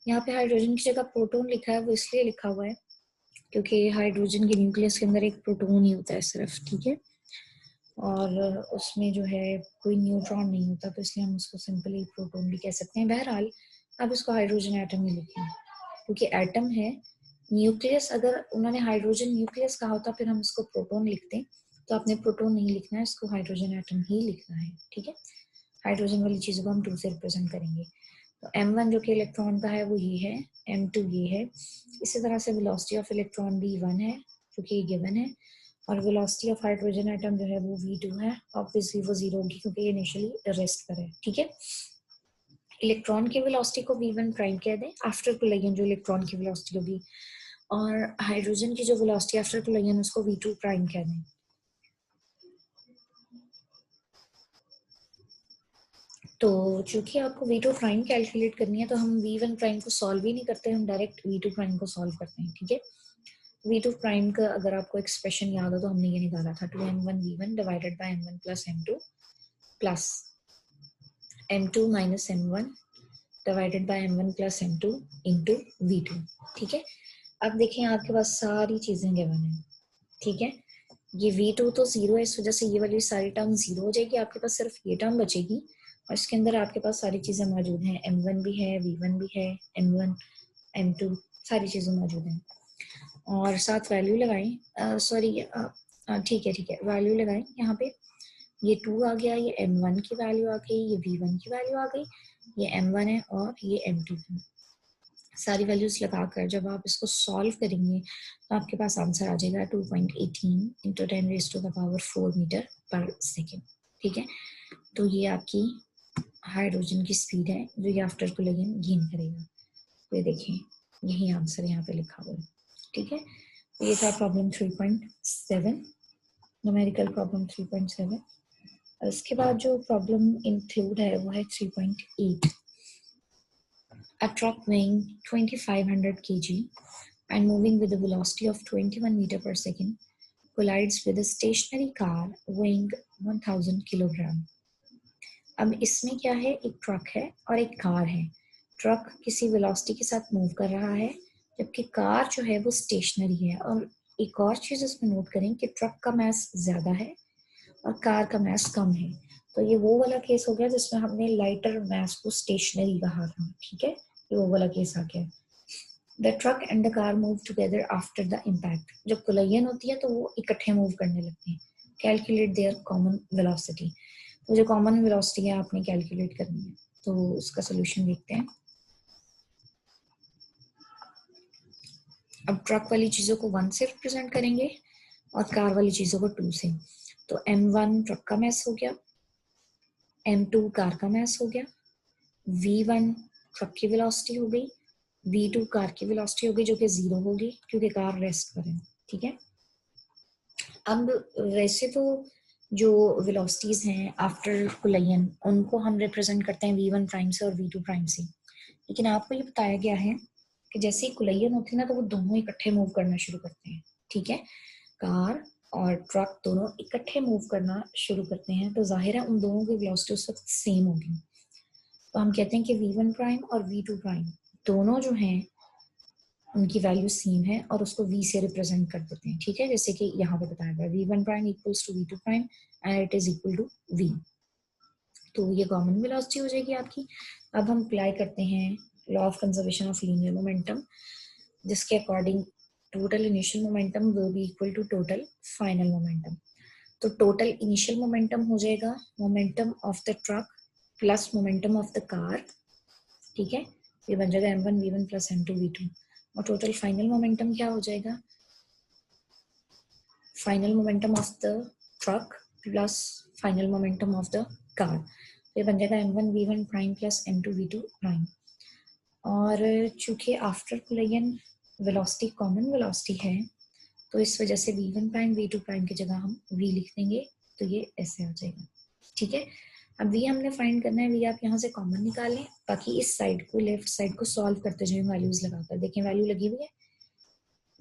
यहाँ पे हाइड्रोजन की जगह प्रोटॉन लिखा है, वो इसलिए लिखा हुआ है क्योंकि हाइड्रोजन के न्यूक्लियस के अंदर एक प्रोटॉन ही होता है सिर्फ, ठीक है, और उसमें जो है कोई न्यूट्रॉन नहीं होता, तो इसलिए हम उसको सिंपली प्रोटॉन भी कह सकते हैं। बहरहाल अब इसको हाइड्रोजन एटम ही लिखें क्योंकि एटम है। न्यूक्लियस अगर उन्होंने हाइड्रोजन न्यूक्लियस कहा होता फिर हम इसको प्रोटॉन लिखते, तो आपने प्रोटॉन नहीं लिखना है, इसको हाइड्रोजन एटम ही लिखना है, ठीक है। हाइड्रोजन वाली चीजों को हम 2 से रिप्रेजेंट करेंगे। तो m1 जो कि इलेक्ट्रॉन का है वो ये है, m2 ये है। इसी तरह से वेलोसिटी ऑफ इलेक्ट्रॉन भी 1 है जो कि गिवन है, और वेलोसिटी ऑफ हाइड्रोजन एटम जो है वो v2 है। ऑब्वियसली वो 0 होगी क्योंकि ये इनिशियली रेस्ट पर है, ठीक है। इलेक्ट्रॉन की वेलोसिटी को v1 प्राइम कह दें आफ्टर कोलिजन, जो इलेक्ट्रॉन की वेलोसिटी होगी, और हाइड्रोजन की जो वेलोसिटी आफ्टर कोलिजन उसको v2 प्राइम कह दें। तो चूंकि आपको v2 प्राइम कैलकुलेट करनी है तो हम v1 प्राइम को सॉल्व ही नहीं करते, हम डायरेक्ट v2 प्राइम को सॉल्व करते हैं, ठीक है। v2 प्राइम का अगर आपको एक्सप्रेशन याद हो तो हमने ये निकाला था 2m1 v1 divided by m1 plus m2 plus m2 minus m1 divided by m1 plus m2 into v2, ठीक है। अब देखें आपके पास सारी चीजें गिवन है, ठीक है। ये v2 तो 0 है, इस वजह से ये वाली सारी टर्म 0 हो जाएगी, आपके पास सिर्फ ये टर्म बचेगी और इसके अंदर आपके पास सारी चीजें मौजूद हैं, m1 भी है, v1 भी है, m1 m2 सारी चीजें मौजूद हैं। और साथ वैल्यू लगाएं, सॉरी ठीक है वैल्यू लगाएं। यहाँ पे ये 2 आ गया, ये m1 की वैल्यू आ गई, ये v1 की वैल्यू आ गई, ये m1 है और ये m2 है। सारी वैल्यूज लगाकर जब आप इसको सॉल्व करेंगे तो आपके पास आंसर आ जाएगा 2.18 into 10 raise to the power 4 metre पर सेकेंड, ठीक है। तो ये आपकी हाइड्रोजन की स्पीड है जो ये आफ्टर कोलिजन गेन करेगा। तो ये देखें यही आंसर यहाँ पे लिखा हुआ है, ठीक है। तो ये था प्रॉब्लम 3.7, न्यूमेरिकल प्रॉब्लम 3.7। उसके बाद जो प्रॉब्लम इंक्लूड है वो है 3.8। A truck weighing 2500 kg and moving with a velocity of 21 meter per second collides with a stationary car weighing 1000 kilogram. अब इसमें क्या है, एक ट्रक है और एक कार है। ट्रक किसी वेलोसिटी के साथ मूव कर रहा है जबकि कार जो है वो स्टेशनरी है। और एक और चीज इसमें नोट करें कि ट्रक का मास ज्यादा है और कार का मास कम है। तो ये वो वाला केस हो गया जिसमें हमने लाइटर मास को स्टेशनरी कहा था, ठीक है, ये वो वाला केस आ गया। The truck and the car move together after the impact. जब कोलिजन होती है तो वो इकट्ठे मूव करने लगते हैं। Calculate their common velocity. तो जो कॉमन वेलोसिटी है आपने कैलकुलेट करनी है, तो उसका सोल्यूशन देखते हैं। अब ट्रक वाली चीजों को 1 से रिप्रेजेंट करेंगे और कार वाली चीजों को 2 से। तो m1 ट्रक का मास हो गया, m2 कार का मास हो गया, v1 ट्रक की वेलोसिटी हो गई, v2 कार की वेलोसिटी हो गई जो कि 0 होगी क्योंकि कार रेस्ट पर है, ठीक है। अब वैसे तो जो वेलोसिटीज हैं आफ्टर कोलिजन उनको हम रिप्रेजेंट करते हैं v1 प्राइम से और v2 प्राइम से, लेकिन आपको ये बताया गया है कि जैसे ही कुलैयन होती है ना तो वो दोनों इकट्ठे मूव करना शुरू करते हैं, ठीक है। कार और ट्रक दोनों इकट्ठे मूव करना शुरू करते हैं, तो जाहिर है उन दोनों की वेलोसिटी उस वक्त सेम होगी। तो हम कहते हैं कि v1 प्राइम और v2 प्राइम दोनों जो हैं उनकी वैल्यू सेम है और उसको v से रिप्रेजेंट कर देते हैं, ठीक है। जैसे कि यहाँ पे बताया गया v1 prime equals to v2 prime and it is equal to v। तो ये कॉमन वेलोसिटी हो जाएगी आपकी। अब हम अप्लाई करते हैं law of conservation of linear momentum, जिसके according total initial momentum will be equal to total final momentum. तो टोटल इनिशियल मोमेंटम हो जाएगा momentum of the truck plus momentum of the car, ठीक है। ये बन जाएगा m1 v1 plus m2 v2। और टोटल फाइनल मोमेंटम क्या हो जाएगा, final momentum of the truck plus final momentum of the car. तो ये बन जाएगा m1 v1 prime plus m2 v2 prime. और चूंकि आफ्टर कुलैयन वेलोसिटी कॉमन वेलोसिटी है, तो इस वजह से v1 प्राइम v2 प्राइम की जगह हम v लिख देंगे, तो ये ऐसे आ जाएगा, ठीक है। अब v हमने फाइंड करना है, v आप यहाँ से कॉमन निकालें, बाकी इस साइड को लेफ्ट साइड को सॉल्व करते जाए वैल्यूज लगाकर। देखें वैल्यू लगी हुई है,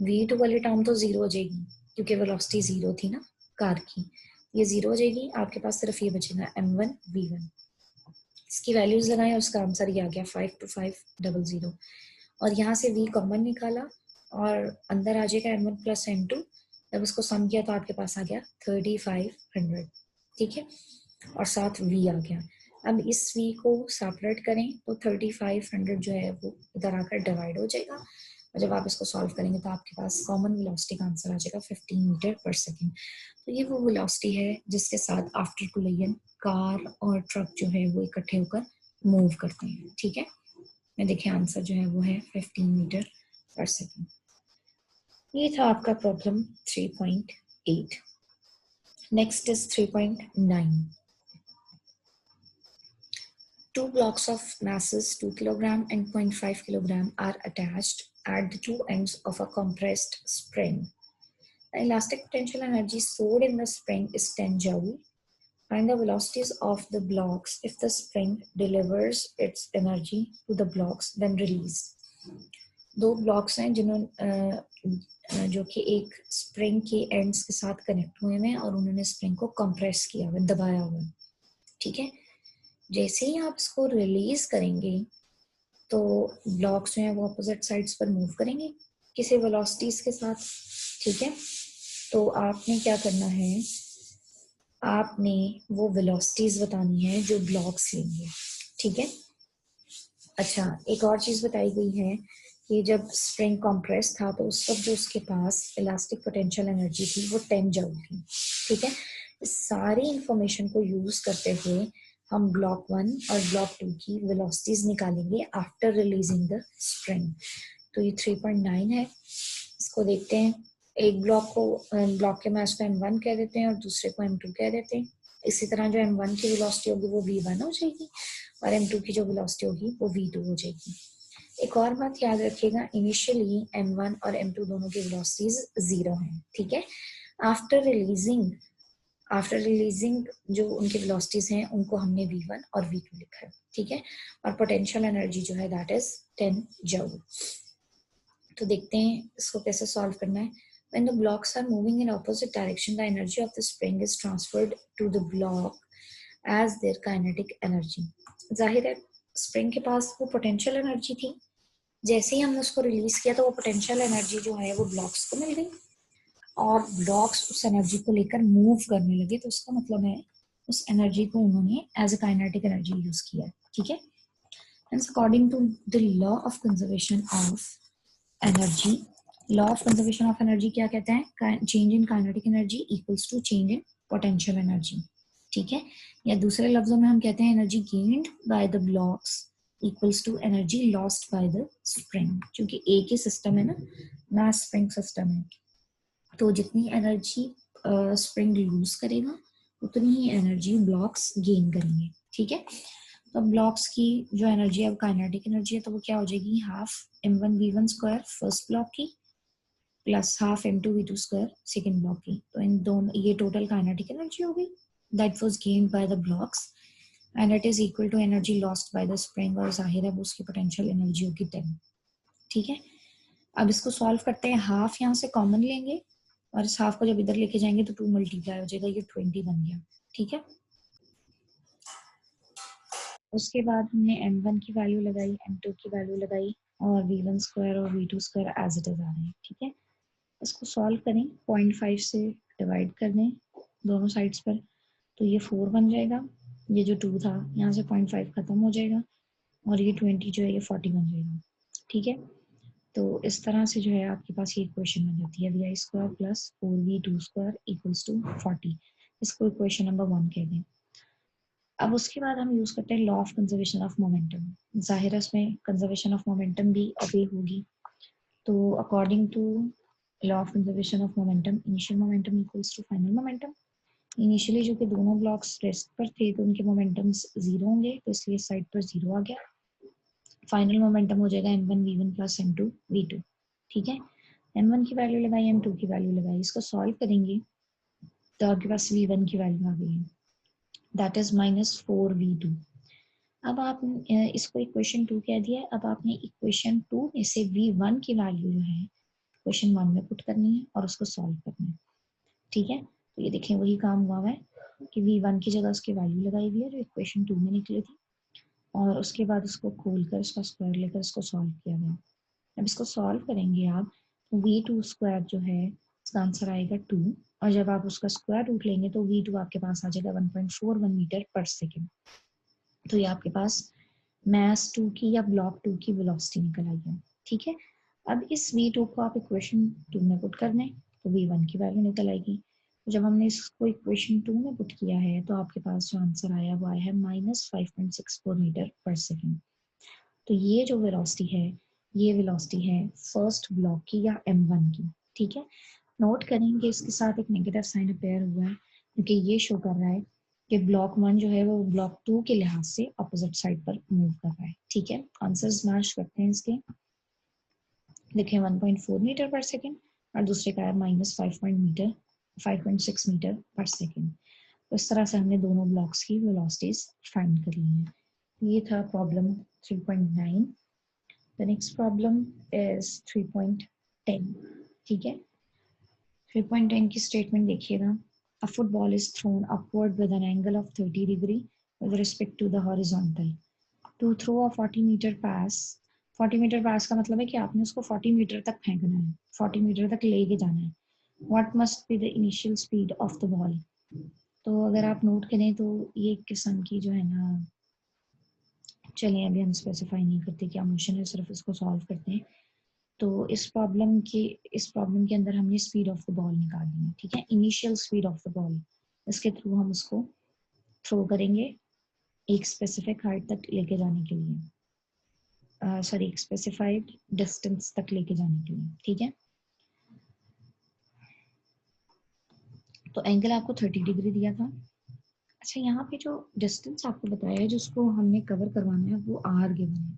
v2 वाली टर्म तो जीरो हो जाएगी क्योंकि वेलोसिटी जीरो थी ना कार की, ये जीरो हो जाएगी। आपके पास सिर्फ ये बचेगा m1 v1, इसकी वैल्यूज लगाएं, उसका आंसर ये आ गया 52500। और यहाँ से v कॉमन निकाला और अंदर आ जाएगा m1 प्लस m2, जब उसको सम किया तो आपके पास आ गया 3500, ठीक है। और साथ v आ गया। अब इस v को सेपरेट करें तो 3500 जो है वो इधर आकर डिवाइड हो जाएगा, और जब आप इसको सॉल्व करेंगे तो आपके पास कॉमन वेलोसिटी का आंसर आ जाएगा 15 मीटर पर सेकेंड। तो ये वो वेलोसिटी है जिसके साथ आफ्टर कुलैयन कार और ट्रक जो है वो इकट्ठे होकर मूव करते हैं, ठीक है। मैं देखिए आंसर जो है वो है 15 मीटर पर सेकेंड। ये था आपका problem 3.8। Next is 3.9। Two blocks of masses 2 kg and 0.5 kg are attached at the two ends of a compressed spring. The elastic potential energy stored in the spring is 10 joule. Find the velocities of the blocks if the spring delivers its energy to the blocks when released. दो blocks हैं जिन्होंने जो कि एक spring के ends के साथ connect हुए हैं और उन्होंने स्प्रिंग को कंप्रेस किया हुआ, दबाया हुआ, ठीक है। जैसे ही आप इसको रिलीज करेंगे तो ब्लॉक्स जो हैं वो अपोजिट साइड्स पर मूव करेंगे किसी वेलोसिटीज के साथ, ठीक है। तो आपने क्या करना है, आपने वो वेलोसिटीज बतानी है जो ब्लॉक्स लेंगे, ठीक है। अच्छा, एक और चीज बताई गई है कि जब स्प्रिंग कंप्रेस था तो उस वक्त जो उसके पास इलास्टिक पोटेंशियल एनर्जी थी वो 10 जूल थी, ठीक है। इस सारी इंफॉर्मेशन को यूज करते हुए हम ब्लॉक 1 और ब्लॉक 2 की वेलोसिटीज निकालेंगे आफ्टर रिलीजिंग द स्प्रिंग। तो ये 3.9 है, इसको देखते हैं। एक ब्लॉक के मास को m1 कह देते हैं और दूसरे को m2 कह देते हैं। इसी तरह जो m1 की वेलोसिटी होगी वो v1 हो जाएगी और m2 की जो वेलोसिटी होगी वो v2 हो जाएगी। एक और बात याद रखिएगा, इनिशियली m1 और m2 दोनों की वेलोसिटीज जीरो हैं, ठीक है। आफ्टर रिलीजिंग जो उनकी वेलोसिटीज हैं उनको हमने v1 और v2 लिखा है, ठीक है। और पोटेंशियल एनर्जी जो है दैट इज 10 जूल। तो देखते हैं इसको कैसे सॉल्व करना है। When the blocks are moving in opposite direction, the energy of the spring is transferred to the block as their kinetic energy. जाहिर है स्प्रिंग के पास वो पोटेंशियल एनर्जी थी, जैसे ही हमने उसको रिलीज किया तो वो पोटेंशियल एनर्जी जो है वो ब्लॉक्स को मिल गई और ब्लॉक्स उस एनर्जी को लेकर मूव करने लगे। तो उसका मतलब है उस एनर्जी को उन्होंने as a kinetic energy use किया, ठीक है। According to the law of conservation of energy, law of conservation of energy क्या कहता है, change in kinetic energy equals to change in potential energy, ठीक है। या दूसरे लफ्जों में हम कहते हैं energy gained by the blocks equals to energy lost by the spring. क्योंकि एक ही सिस्टम है ना स्प्रिंग सिस्टम है, तो जितनी एनर्जी स्प्रिंग लूज करेगा उतनी ही एनर्जी ब्लॉक्स गेन करेंगे, ठीक है। तो ब्लॉक्स की जो एनर्जी है काइनेटिक एनर्जी है, तो वो क्या हो जाएगी, half m1 v1 square first block की plus half m2 v2 square second block की। तो इन दोनों ये टोटल काइनेटिक एनर्जी हो गई that was gained by the blocks and it is equal to energy lost by the spring, और जाहिर है वो उसकी पोटेंशियल एनर्जी होगी 10, ठीक है, अब इसको सॉल्व करते हैं। हाफ यहाँ से कॉमन लेंगे और इस हाफ को जब इधर लेके जाएंगे तो 2 मल्टीप्लाई हो जाएगा, ये 20 बन गया। ठीक है, उसके बाद हमने m1 की वैल्यू लगाई, m2 की वैल्यू लगाई और v1 स्क्वायर और v2 square as it is आ रहे हैं। ठीक है, इसको सॉल्व करें, 0.5 से डिवाइड कर दें दोनों साइड्स पर, तो ये 4 बन जाएगा। ये जो 2 था यहाँ से 0.5 खत्म हो जाएगा और ये 20 जो है ये 40 बन जाएगा। ठीक है, तो इस तरह से जो है आपके पास ये इक्वेशन बन जाती है, we I square plus 4v2 square equals to 40। इसको इक्वेशन नंबर 1 कह दें। अब उसके बाद हम यूज करते हैं law of conservation of momentum. जाहिर है इसमें कंजर्वेशन ऑफ मोमेंटम भी ओबे होगी। तो according to law of conservation of momentum, initial momentum equals to final momentum. Initially जो कि दोनों ब्लॉक्स रेस्ट पर थे तो उनके मोमेंटम्स 0 होंगे, तो इसलिए साइड पर 0 आ गया। फाइनल मोमेंटम हो जाएगा m1 v1 plus m2 v2। ठीक है, m1 की वैल्यू लगाई, m2 की वैल्यू लगाई, इसको सॉल्व करेंगे तो आपके पास v1 की वैल्यू आ गई है, दैट इज -4v2। अब आप इसको इक्वेशन 2 कह दिया। अब आपने इक्वेशन 2 में से v1 की वैल्यू जो है इक्वेशन 1 में पुट करनी है और उसको सॉल्व करना है। ठीक है, तो ये देखें वही काम हुआ है कि v1 की जगह उसकी वैल्यू लगाई हुई है जो इक्वेशन 2 में निकली थी, और उसके बाद उसको खोलकर इसका स्क्वायर लेकर इसको सॉल्व किया गया। अब इसको सॉल्व करेंगे आप, तो v2 स्क्वायर जो है इसका आंसर आएगा 2, और जब आप उसका स्क्वायर रूट लेंगे तो v2 आपके पास आ जाएगा 1.41 मीटर पर सेकेंड। तो ये आपके पास मास 2 की या ब्लॉक 2 की वेलोसिटी निकल आई है। ठीक है, अब इस v2 को आप इक्वेशन 2 में पुट कर दें तो v1 की वैल्यू निकल आएगी। तो जब हमने इसको इक्वेशन 2 में पुट किया है तो आपके पास जो आंसर आया वो आया है -5.64 मीटर पर सेकेंड। तो ये जो वेलोसिटी है ये वेलोसिटी है फर्स्ट ब्लॉक की या m1 की। ठीक है, नोट करेंगे इसके साथ एक नेगेटिव साइन अपेयर हुआ है क्योंकि ये शो कर रहा है कि ब्लॉक 1 जो है वो ब्लॉक 2 के लिहाज से अपोजिट साइड पर मूव कर रहा है। ठीक है, आंसर्स मैच करते हैं इसके। देखें 1.4 मीटर पर सेकेंड और दूसरे का है -5.6 मीटर पर सेकेंड। तो इस तरह से हमने दोनों ब्लॉक्स की वेलोसिटीज फाइंड कर ली हैं। ये था problem 3.9। The next problem is 3.10। ठीक है, 3.10 की स्टेटमेंट देखिएगा। A football is thrown upward with an angle of 30 degree with respect to the horizontal. To throw a 40 meter pass, 40 metre पास का मतलब है कि आपने उसको 40 मीटर तक फेंकना है, 40 मीटर तक लेके जाना है। What must be the initial speed of the ball? तो अगर आप नोट करें तो ये किस्म की जो है ना, चलिए अभी हम स्पेसिफाई नहीं करते क्या मोशन है, सिर्फ इसको सॉल्व करते हैं। तो इस प्रॉब्लम के अंदर हमने स्पीड ऑफ द बॉल निकालनी है। ठीक है, initial speed of the ball, इसके थ्रू हम उसको थ्रो करेंगे एक स्पेसिफिक हाइट तक लेके जाने के लिए, सॉरी एक स्पेसिफाइड डिस्टेंस तक लेके जाने के लिए। ठीक है, तो एंगल आपको 30 डिग्री दिया था। अच्छा, यहाँ पे जो डिस्टेंस आपको बताया है जिसको हमने कवर करवाना है वो आर गिवन है।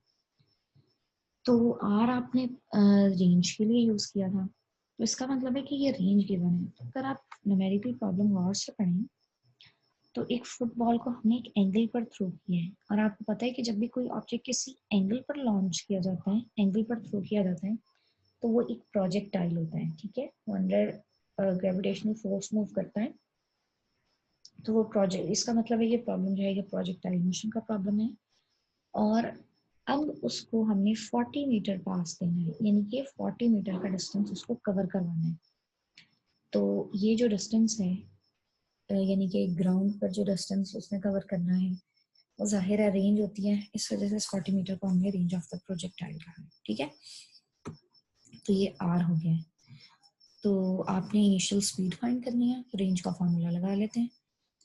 तो आर आपने रेंज के लिए यूज किया था, तो इसका मतलब है कि ये रेंज गिवन है। तो अगर आप न्यूमेरिकल प्रॉब्लम गौर से पढ़ें तो एक फुटबॉल को हमने एक एंगल पर थ्रो किया है, और आपको पता है कि जब भी कोई ऑब्जेक्ट किसी एंगल पर लॉन्च किया जाता है, एंगल पर थ्रो किया जाता है, तो वो एक प्रोजेक्टाइल होता है। ठीक है, वो अंडर ग्रेविटेशनल फोर्स मूव करता है, तो वो प्रोजेक्ट, इसका मतलब है ये प्रॉब्लम जो है ये प्रोजेक्टाइल मोशन का प्रॉब्लम है। और अब उसको हमने 40 मीटर पास देना है, यानी कि 40 मीटर का डिस्टेंस उसको कवर करवाना है। तो ये जो डिस्टेंस है, यानी कि ग्राउंड पर जो डिस्टेंस उसने कवर करना है वो जाहिर है रेंज होती है, इस वजह से 40 मीटर को हमने रेंज ऑफ द प्रोजेक्टाइल कहा है। ठीक है, तो ये आर हो गया है। तो आपने इनिशियल स्पीड फाइंड करनी है, तो रेंज का फॉर्मूला लगा लेते हैं।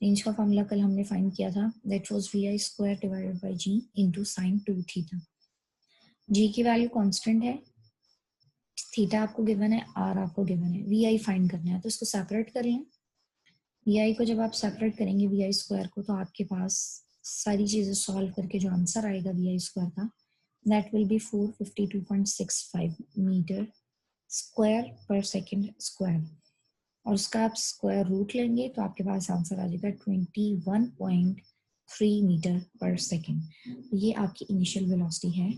रेंज का फॉर्मूला कल हमने फाइंड किया था, that was V I square divided by ji into sine 2 theta. G की वैल्यू कांस्टेंट है, थीटा आपको गिवन है, आर आपको गिवन है, वी आई फाइंड करना है, तो इसको सेपरेट कर लें। वी आई को जब आप सेपरेट करेंगे वी आई स्क्वायर को, तो आपके पास सारी चीजें सॉल्व करके जो आंसर आएगा वी आई स्क्वायर का, that will be 452.65 metre square पर सेकेंड स्क्वायर, और उसका आप स्क्वायर रूट लेंगे तो आपके पास आंसर आ जाएगा 21.3 मीटर पर सेकेंड। ये आपकी इनिशियल वेलोसिटी है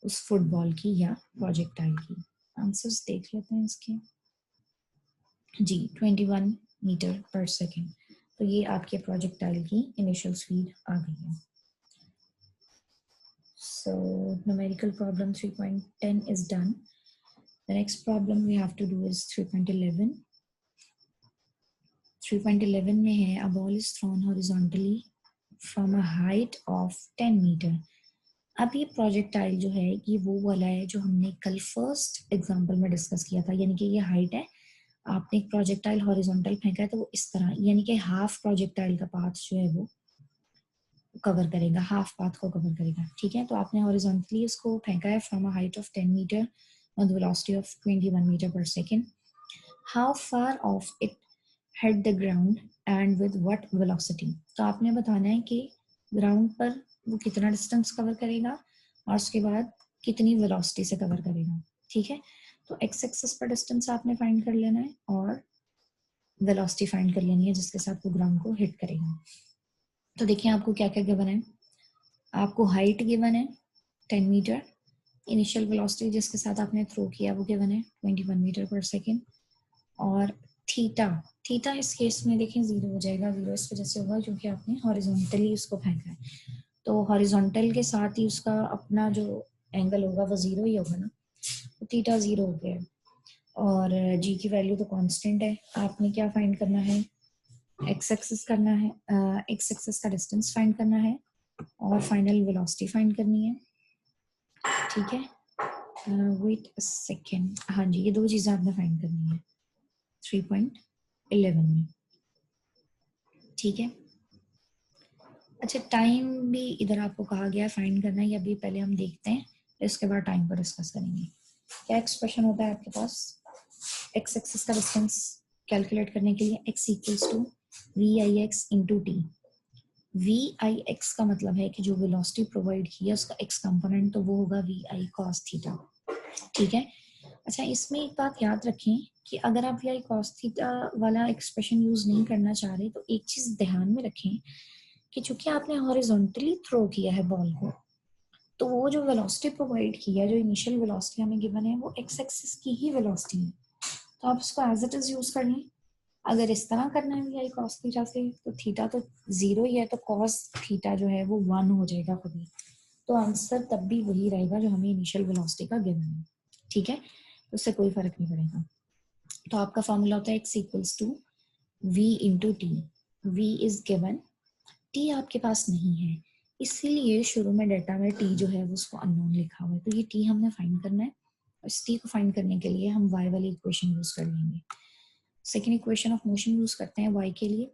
उस फुटबॉल की या प्रोजेक्टाइल की। आंसर्स देख लेते हैं इसके। जी 21 मीटर पर सेकेंड। तो ये आपके प्रोजेक्टाइल की इनिशियल स्पीड आ गई है। So numerical problem 3.10 is done. The next problem we have to do is 3.11. 3.11 में है a ball is thrown horizontally from a height of 10 meter. अब ये प्रोजेक्टाइल जो है ये वो वाला है जो हमने कल फर्स्ट एग्जांपल में डिस्कस किया था, यानी कि ये हाइट है, आपने एक प्रोजेक्टाइल हॉरिजॉन्टल फेंका है तो वो इस तरह, यानी कि हाफ प्रोजेक्टाइल का पाथ जो है वो कवर करेगा, हाफ पाथ को कवर करेगा। ठीक है, तो आपने हॉरिजॉन्टली उसको फेंका है from a height of 10 meter on the velocity of 21 meter पर second. How far off it hit the ground and with what velocity. तो आपने बताना है कि ग्राउंड पर वो कितना डिस्टेंस कवर करेगा और उसके बाद कितनी वेलोसिटी से कवर करेगा। ठीक है, तो एक्स एक्सिस पर डिस्टेंस आपने फाइंड कर लेना है और वेलोसिटी फाइंड कर लेनी है जिसके साथ वो ग्राउंड को हिट करेगा। तो देखिए आपको क्या क्या गिवन है। आपको हाइट गिवन है 10 मीटर, इनिशियल वेलोसिटी जिसके साथ आपने थ्रो किया वो गिवन है 21 मीटर पर सेकेंड, और थीटा, थीटा इस केस में देखें जीरो हो जाएगा। जीरो इस वजह से होगा क्योंकि आपने हॉरिजॉन्टली उसको फेंका है, तो हॉरिजॉन्टल के साथ ही उसका अपना जो एंगल होगा वो जीरो ही होगा ना, तो थीटा जीरो हो गया। और जी की वैल्यू तो कांस्टेंट है। आपने क्या फाइंड करना है, एक्स एक्सिस करना है, एक्स एक्सिस का डिस्टेंस फाइंड करना है और फाइनल वेलोसिटी फाइंड करनी है। ठीक है, वेट सेकेंड, हाँ जी ये दो चीजें आपने फाइंड करनी है 3.11 में। ठीक है, अच्छा टाइम भी इधर आपको कहा गया है फाइंड करना है, या अभी पहले हम देखते हैं इसके बाद टाइम पर डिस्कस करेंगे। क्या एक्सप्रेशन होता है आपके पास एक्स एक्सिस का डिस्टेंस कैलकुलेट करने के लिए, x equals to v i x into t. V i x का मतलब है कि जो वेलोसिटी प्रोवाइड की है उसका x कंपोनेंट, तो वो होगा वी आई कॉस थीटा। ठीक है, अच्छा इसमें एक बात याद रखें कि अगर आप वी आई कॉस थीटा वाला एक्सप्रेशन यूज नहीं करना चाह रहे तो एक चीज ध्यान में रखें कि चूंकि आपने हॉरिजॉन्टली थ्रो किया है बॉल को, तो वो जो वेलोसिटी प्रोवाइड की है, जो इनिशियल वेलोसिटी हमें गिवन है, वो एक्स एक्सिस की ही वेलोसिटी है, तो आप इसको एज इट इज यूज कर लें। अगर इस तरह करना है वी आई कॉस थीटा से, तो थीटा तो जीरो ही है, तो कॉस थीटा जो है वो 1 हो जाएगा खुद ही, तो आंसर तब भी वही रहेगा जो हमें इनिशियल वेलोसिटी का गिवन है। ठीक है, उससे कोई फर्क नहीं पड़ेगा। तो आपका फॉर्मूला होता है x equals to v into t. V is given, t आपके पास नहीं है, इसीलिए शुरू में डाटा में टी जो है वो उसको अननोन लिखा हुआ है, तो ये टी हमने फाइंड करना है। इस टी को फाइंड करने के लिए हम वाई वाली इक्वेशन यूज कर लेंगे। Second equation of motion use करते हैं वाई के लिए,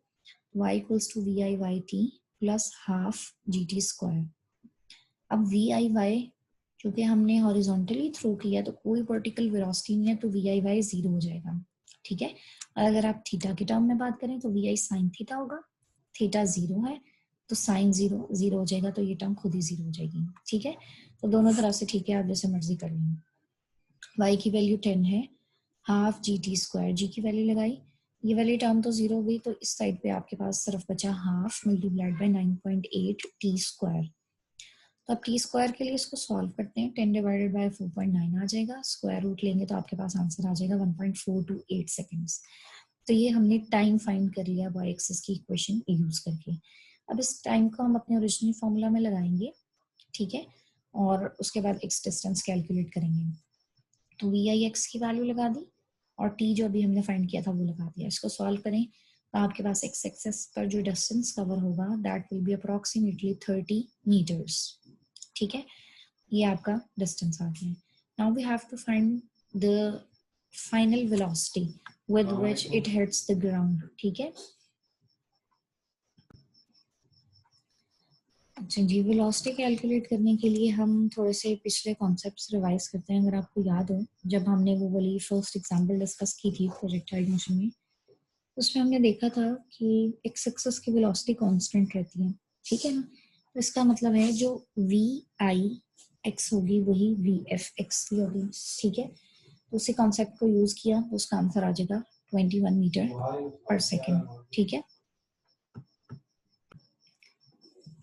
y equals to v i y t plus half g t square. अब वी आई वाई क्योंकि हमने हॉरिजॉन्टली थ्रो किया तो कोई वर्टिकल वेलोसिटी नहीं है, तो वी आई वाई जीरो हो जाएगा। ठीक है, और अगर आप थीटा के टर्म में बात करें तो वी आई साइन थीटा होगा, थीटा जीरो है तो साइन जीरो जीरो हो जाएगा, तो ये टर्म खुद ही जीरो हो जाएगी। ठीक है, तो दोनों तरफ से ठीक है, आप जैसे मर्जी कर लेंगे। वाई की वैल्यू 10 है, हाफ जी टी स्क्वायर, जी की वैल्यू लगाई, ये वाली टर्म तो जीरो हो गई, तो इस साइड पे आपके पास सिर्फ बचा half multiplied by 9.8 T square. तो आप टी स्क्वायर के लिए इसको सॉल्व करते हैं, 10 डिवाइडेड बाय 4.9 आ जाएगा, स्क्वायर रूट लेंगे तो आपके पास आंसर आ जाएगा 1.428 सेकेंड्स। तो ये हमने टाइम फाइंड कर लिया वाई एक्सिस की इक्वेशन यूज करके। अब इस टाइम को हम अपने ओरिजिनल फॉर्मूला में लगाएंगे। ठीक है, और उसके बाद एक्स डिस्टेंस कैलकुलेट करेंगे। तो वी आई एक्स की वैल्यू लगा दी और टी जो अभी हमने फाइंड किया था वो लगा दिया। इसको सॉल्व करें तो आपके पास एक्स एक्सेस पर जो डिस्टेंस कवर होगा that will be approximately 30 metres. ठीक है, ये आपका डिस्टेंस आ गया। Now we have to find the final velocity with which it hits the ground. ठीक है, अच्छा जी, वेलोसिटी कैलकुलेट करने के लिए हम थोड़े से पिछले कॉन्सेप्ट्स रिवाइज करते हैं। अगर आपको याद हो, जब हमने वो वाली फर्स्ट एग्जांपल डिस्कस की थी प्रोजेक्टाइल मोशन में, उसमें हमने देखा था कि एक्स एक्सिस की वेलोसिटी कांस्टेंट रहती है। ठीक है ना, तो इसका मतलब है जो वी आई एक्स होगी वही वी एफ एक्स भी होगी। ठीक है, तो उसी कॉन्सेप्ट को यूज किया तो उसका आंसर आ जाएगा 21 मीटर पर सेकेंड। ठीक है,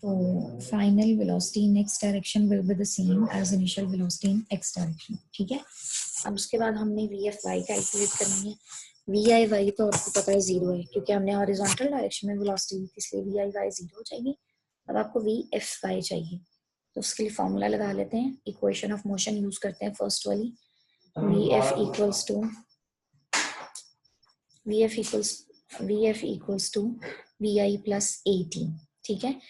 तो final velocity in x direction will be the same as initial velocity in x direction, ठीक है। अब उसके बाद हमने वी एफ वाई कैलकुलेट करनी है। वी आई वाई तो आपको पता है जीरो है, क्योंकि हमने हॉरिजॉन्टल डायरेक्शन में वेलोसिटी ली थी, इसलिए वी आई वाई जीरो हो जाएगी। अब आपको वी एफ वाई चाहिए, तो उसके लिए फॉर्मूला लगा लेते हैं, इक्वेशन ऑफ मोशन यूज करते हैं फर्स्ट वाली। V f equals to v f equals to v i plus a t, ठीक है।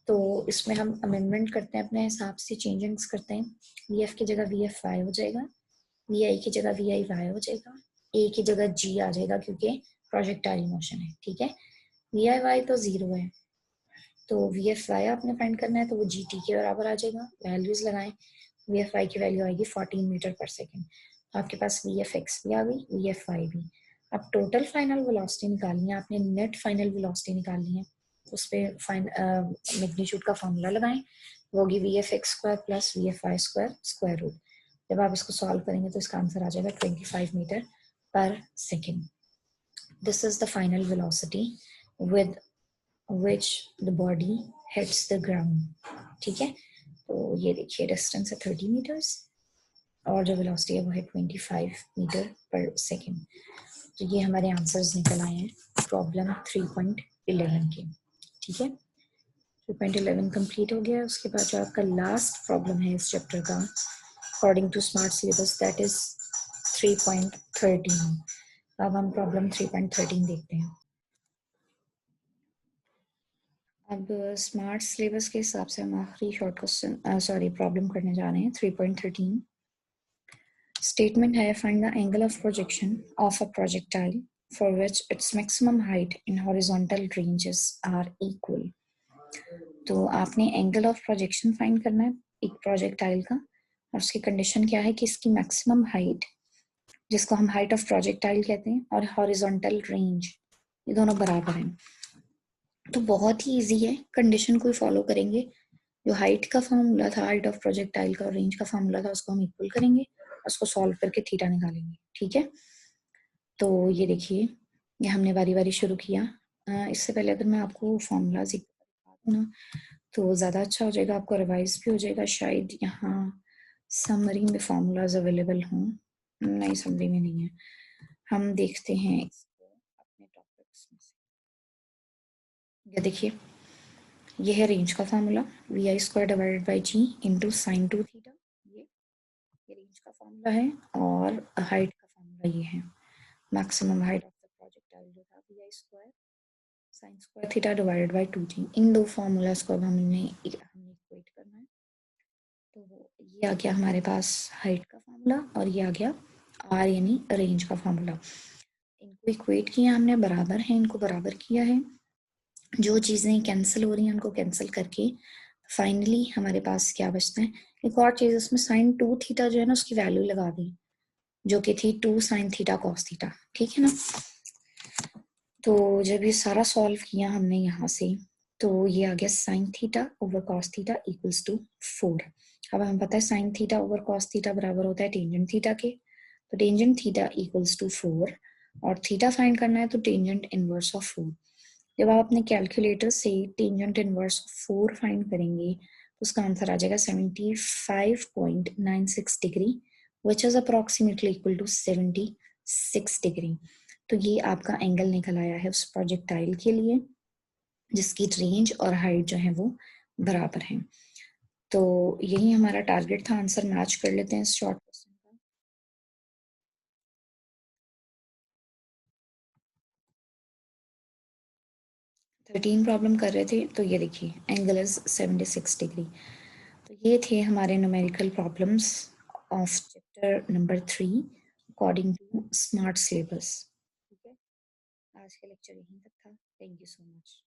तो इसमें हम अमेंडमेंट करते हैं, अपने हिसाब से चेंजिंग्स करते हैं। वी एफ की जगह वी एफ वाई हो जाएगा, वी आई की जगह वी आई वाई हो जाएगा, ए की जगह जी आ जाएगा क्योंकि प्रोजेक्टाइल मोशन है, ठीक है। वी आई वाई तो जीरो है, तो वी एफ वाई आपने फाइंड करना है, तो वो जी टी के बराबर आ जाएगा। वैल्यूज लगाएं, वी एफ वाई की वैल्यू आएगी 14 मीटर पर सेकेंड। तो आपके पास वी एफ एक्स भी आ गई, वी एफ वाई भी। अब टोटल फाइनल वेलोसिटी निकालनी है आपने, नेट फाइनल वेलोसिटी निकालनी है। उस पर मैग्नीट्यूड का फॉर्मूला लगाएं, वो होगी v f x square plus v f y square square root. जब आप इसको सॉल्व करेंगे तो इसका आंसर आ जाएगा 25 मीटर पर second. This is the final velocity with which the body hits the ground, ठीक है। तो ये देखिए डिस्टेंस है 30 मीटर्स और जो वेलोसिटी है वो है 25 मीटर पर सेकेंड। तो ये हमारे आंसर्स निकल आए हैं प्रॉब्लम 3.11 के, ठीक है। 3.11 कंप्लीट हो गया। उसके बाद जो आपका लास्ट प्रॉब्लम है इस चैप्टर का according to smart syllabus, that is 3.13। अब हम प्रॉब्लम 3.13 देखते हैं। अब स्मार्ट सिलेबस के हिसाब से हम आखिरी शॉर्ट क्वेश्चन प्रॉब्लम करने जा रहे हैं 3.13। स्टेटमेंट है find the angle of projection of a projectile for which its maximum height in horizontal ranges are equal. तो आपने एंगल ऑफ प्रोजेक्शन फाइंड करना है एक प्रोजेक्टाइल का, और उसकी कंडीशन क्या है कि इसकी मैक्सिमम हाइट, जिसको हम हाइट ऑफ प्रोजेक्टाइल कहते हैं, और हॉरिजॉन्टल रेंज, ये दोनों बराबर हैं। तो बहुत ही इजी है, कंडीशन को फॉलो करेंगे। जो हाइट का फॉर्मूला था, हाइट ऑफ प्रोजेक्टाइल का और रेंज का फॉर्मूला था, उसको हम इक्वल करेंगे, उसको सॉल्व करके थीटा निकालेंगे, ठीक है। तो ये देखिए, ये हमने बारी बारी शुरू किया। इससे पहले अगर मैं आपको फॉर्मूलाज बता दूँ ना तो ज़्यादा अच्छा हो जाएगा, आपको रिवाइज भी हो जाएगा। शायद यहाँ समरी में फॉर्मूलाज अवेलेबल हों, नहीं समरी में नहीं है। हम देखते हैं इसको अपने टॉपिक्स में से। ये देखिए, ये है रेंज का formula, v I square divided by ji into sine 2 theta. ये रेंज का फॉर्मूला है, और हाइट का फॉर्मूला ये है, maximum height of the projectile जो था v I square sine square theta divided by 2g। इन दो फॉर्मूलाज को अब हमने इक्वेट करना है। तो ये आ गया हमारे पास हाइट का फॉर्मूला, और ये आ गया आर यानी रेंज का फॉर्मूला। इनको इक्वेट किया हमने, बराबर है, इनको बराबर किया है। जो चीज़ें कैंसिल हो रही हैं उनको कैंसिल करके फाइनली हमारे पास क्या बचता है। एक और चीज़, उसमें साइन 2 थीटा जो है ना, उसकी वैल्यू लगा दी, जो कि थी 2 साइन थीटा कॉस थीटा, ठीक है ना। तो जब ये सारा सॉल्व किया हमने यहाँ से, तो ये आ गया sine theta over cos theta equals to 4। अब हमें पता है sine theta over cos theta बराबर होता है टेंजेंट थीटा के, तो टेंजेंट थीटा इक्वल्स टू 4, और थीटा फाइंड करना है तो टेंजेंट इनवर्स ऑफ 4। जब आप अपने कैलकुलेटर से टेंजेंट इनवर्स ऑफ 4 फाइंड करेंगे तो उसका आंसर आ जाएगा 75.96 degree, which is approximately equal to 76 degree. तो ये आपका एंगल निकल आया है उस प्रोजेक्टाइल के लिए जिसकी रेंज और हाइट जो है वो बराबर है। तो यही हमारा टारगेट था। आंसर मैच कर लेते हैं इस शॉर्ट क्वेश्चन का। 13 प्रॉब्लम कर रहे थे, तो ये देखिए एंगल इज 76 डिग्री। तो ये थे हमारे numerical problems of chapter number 3 according to smart syllabus, ठीक है। आज का लेक्चर यहीं तक था। Thank you so much.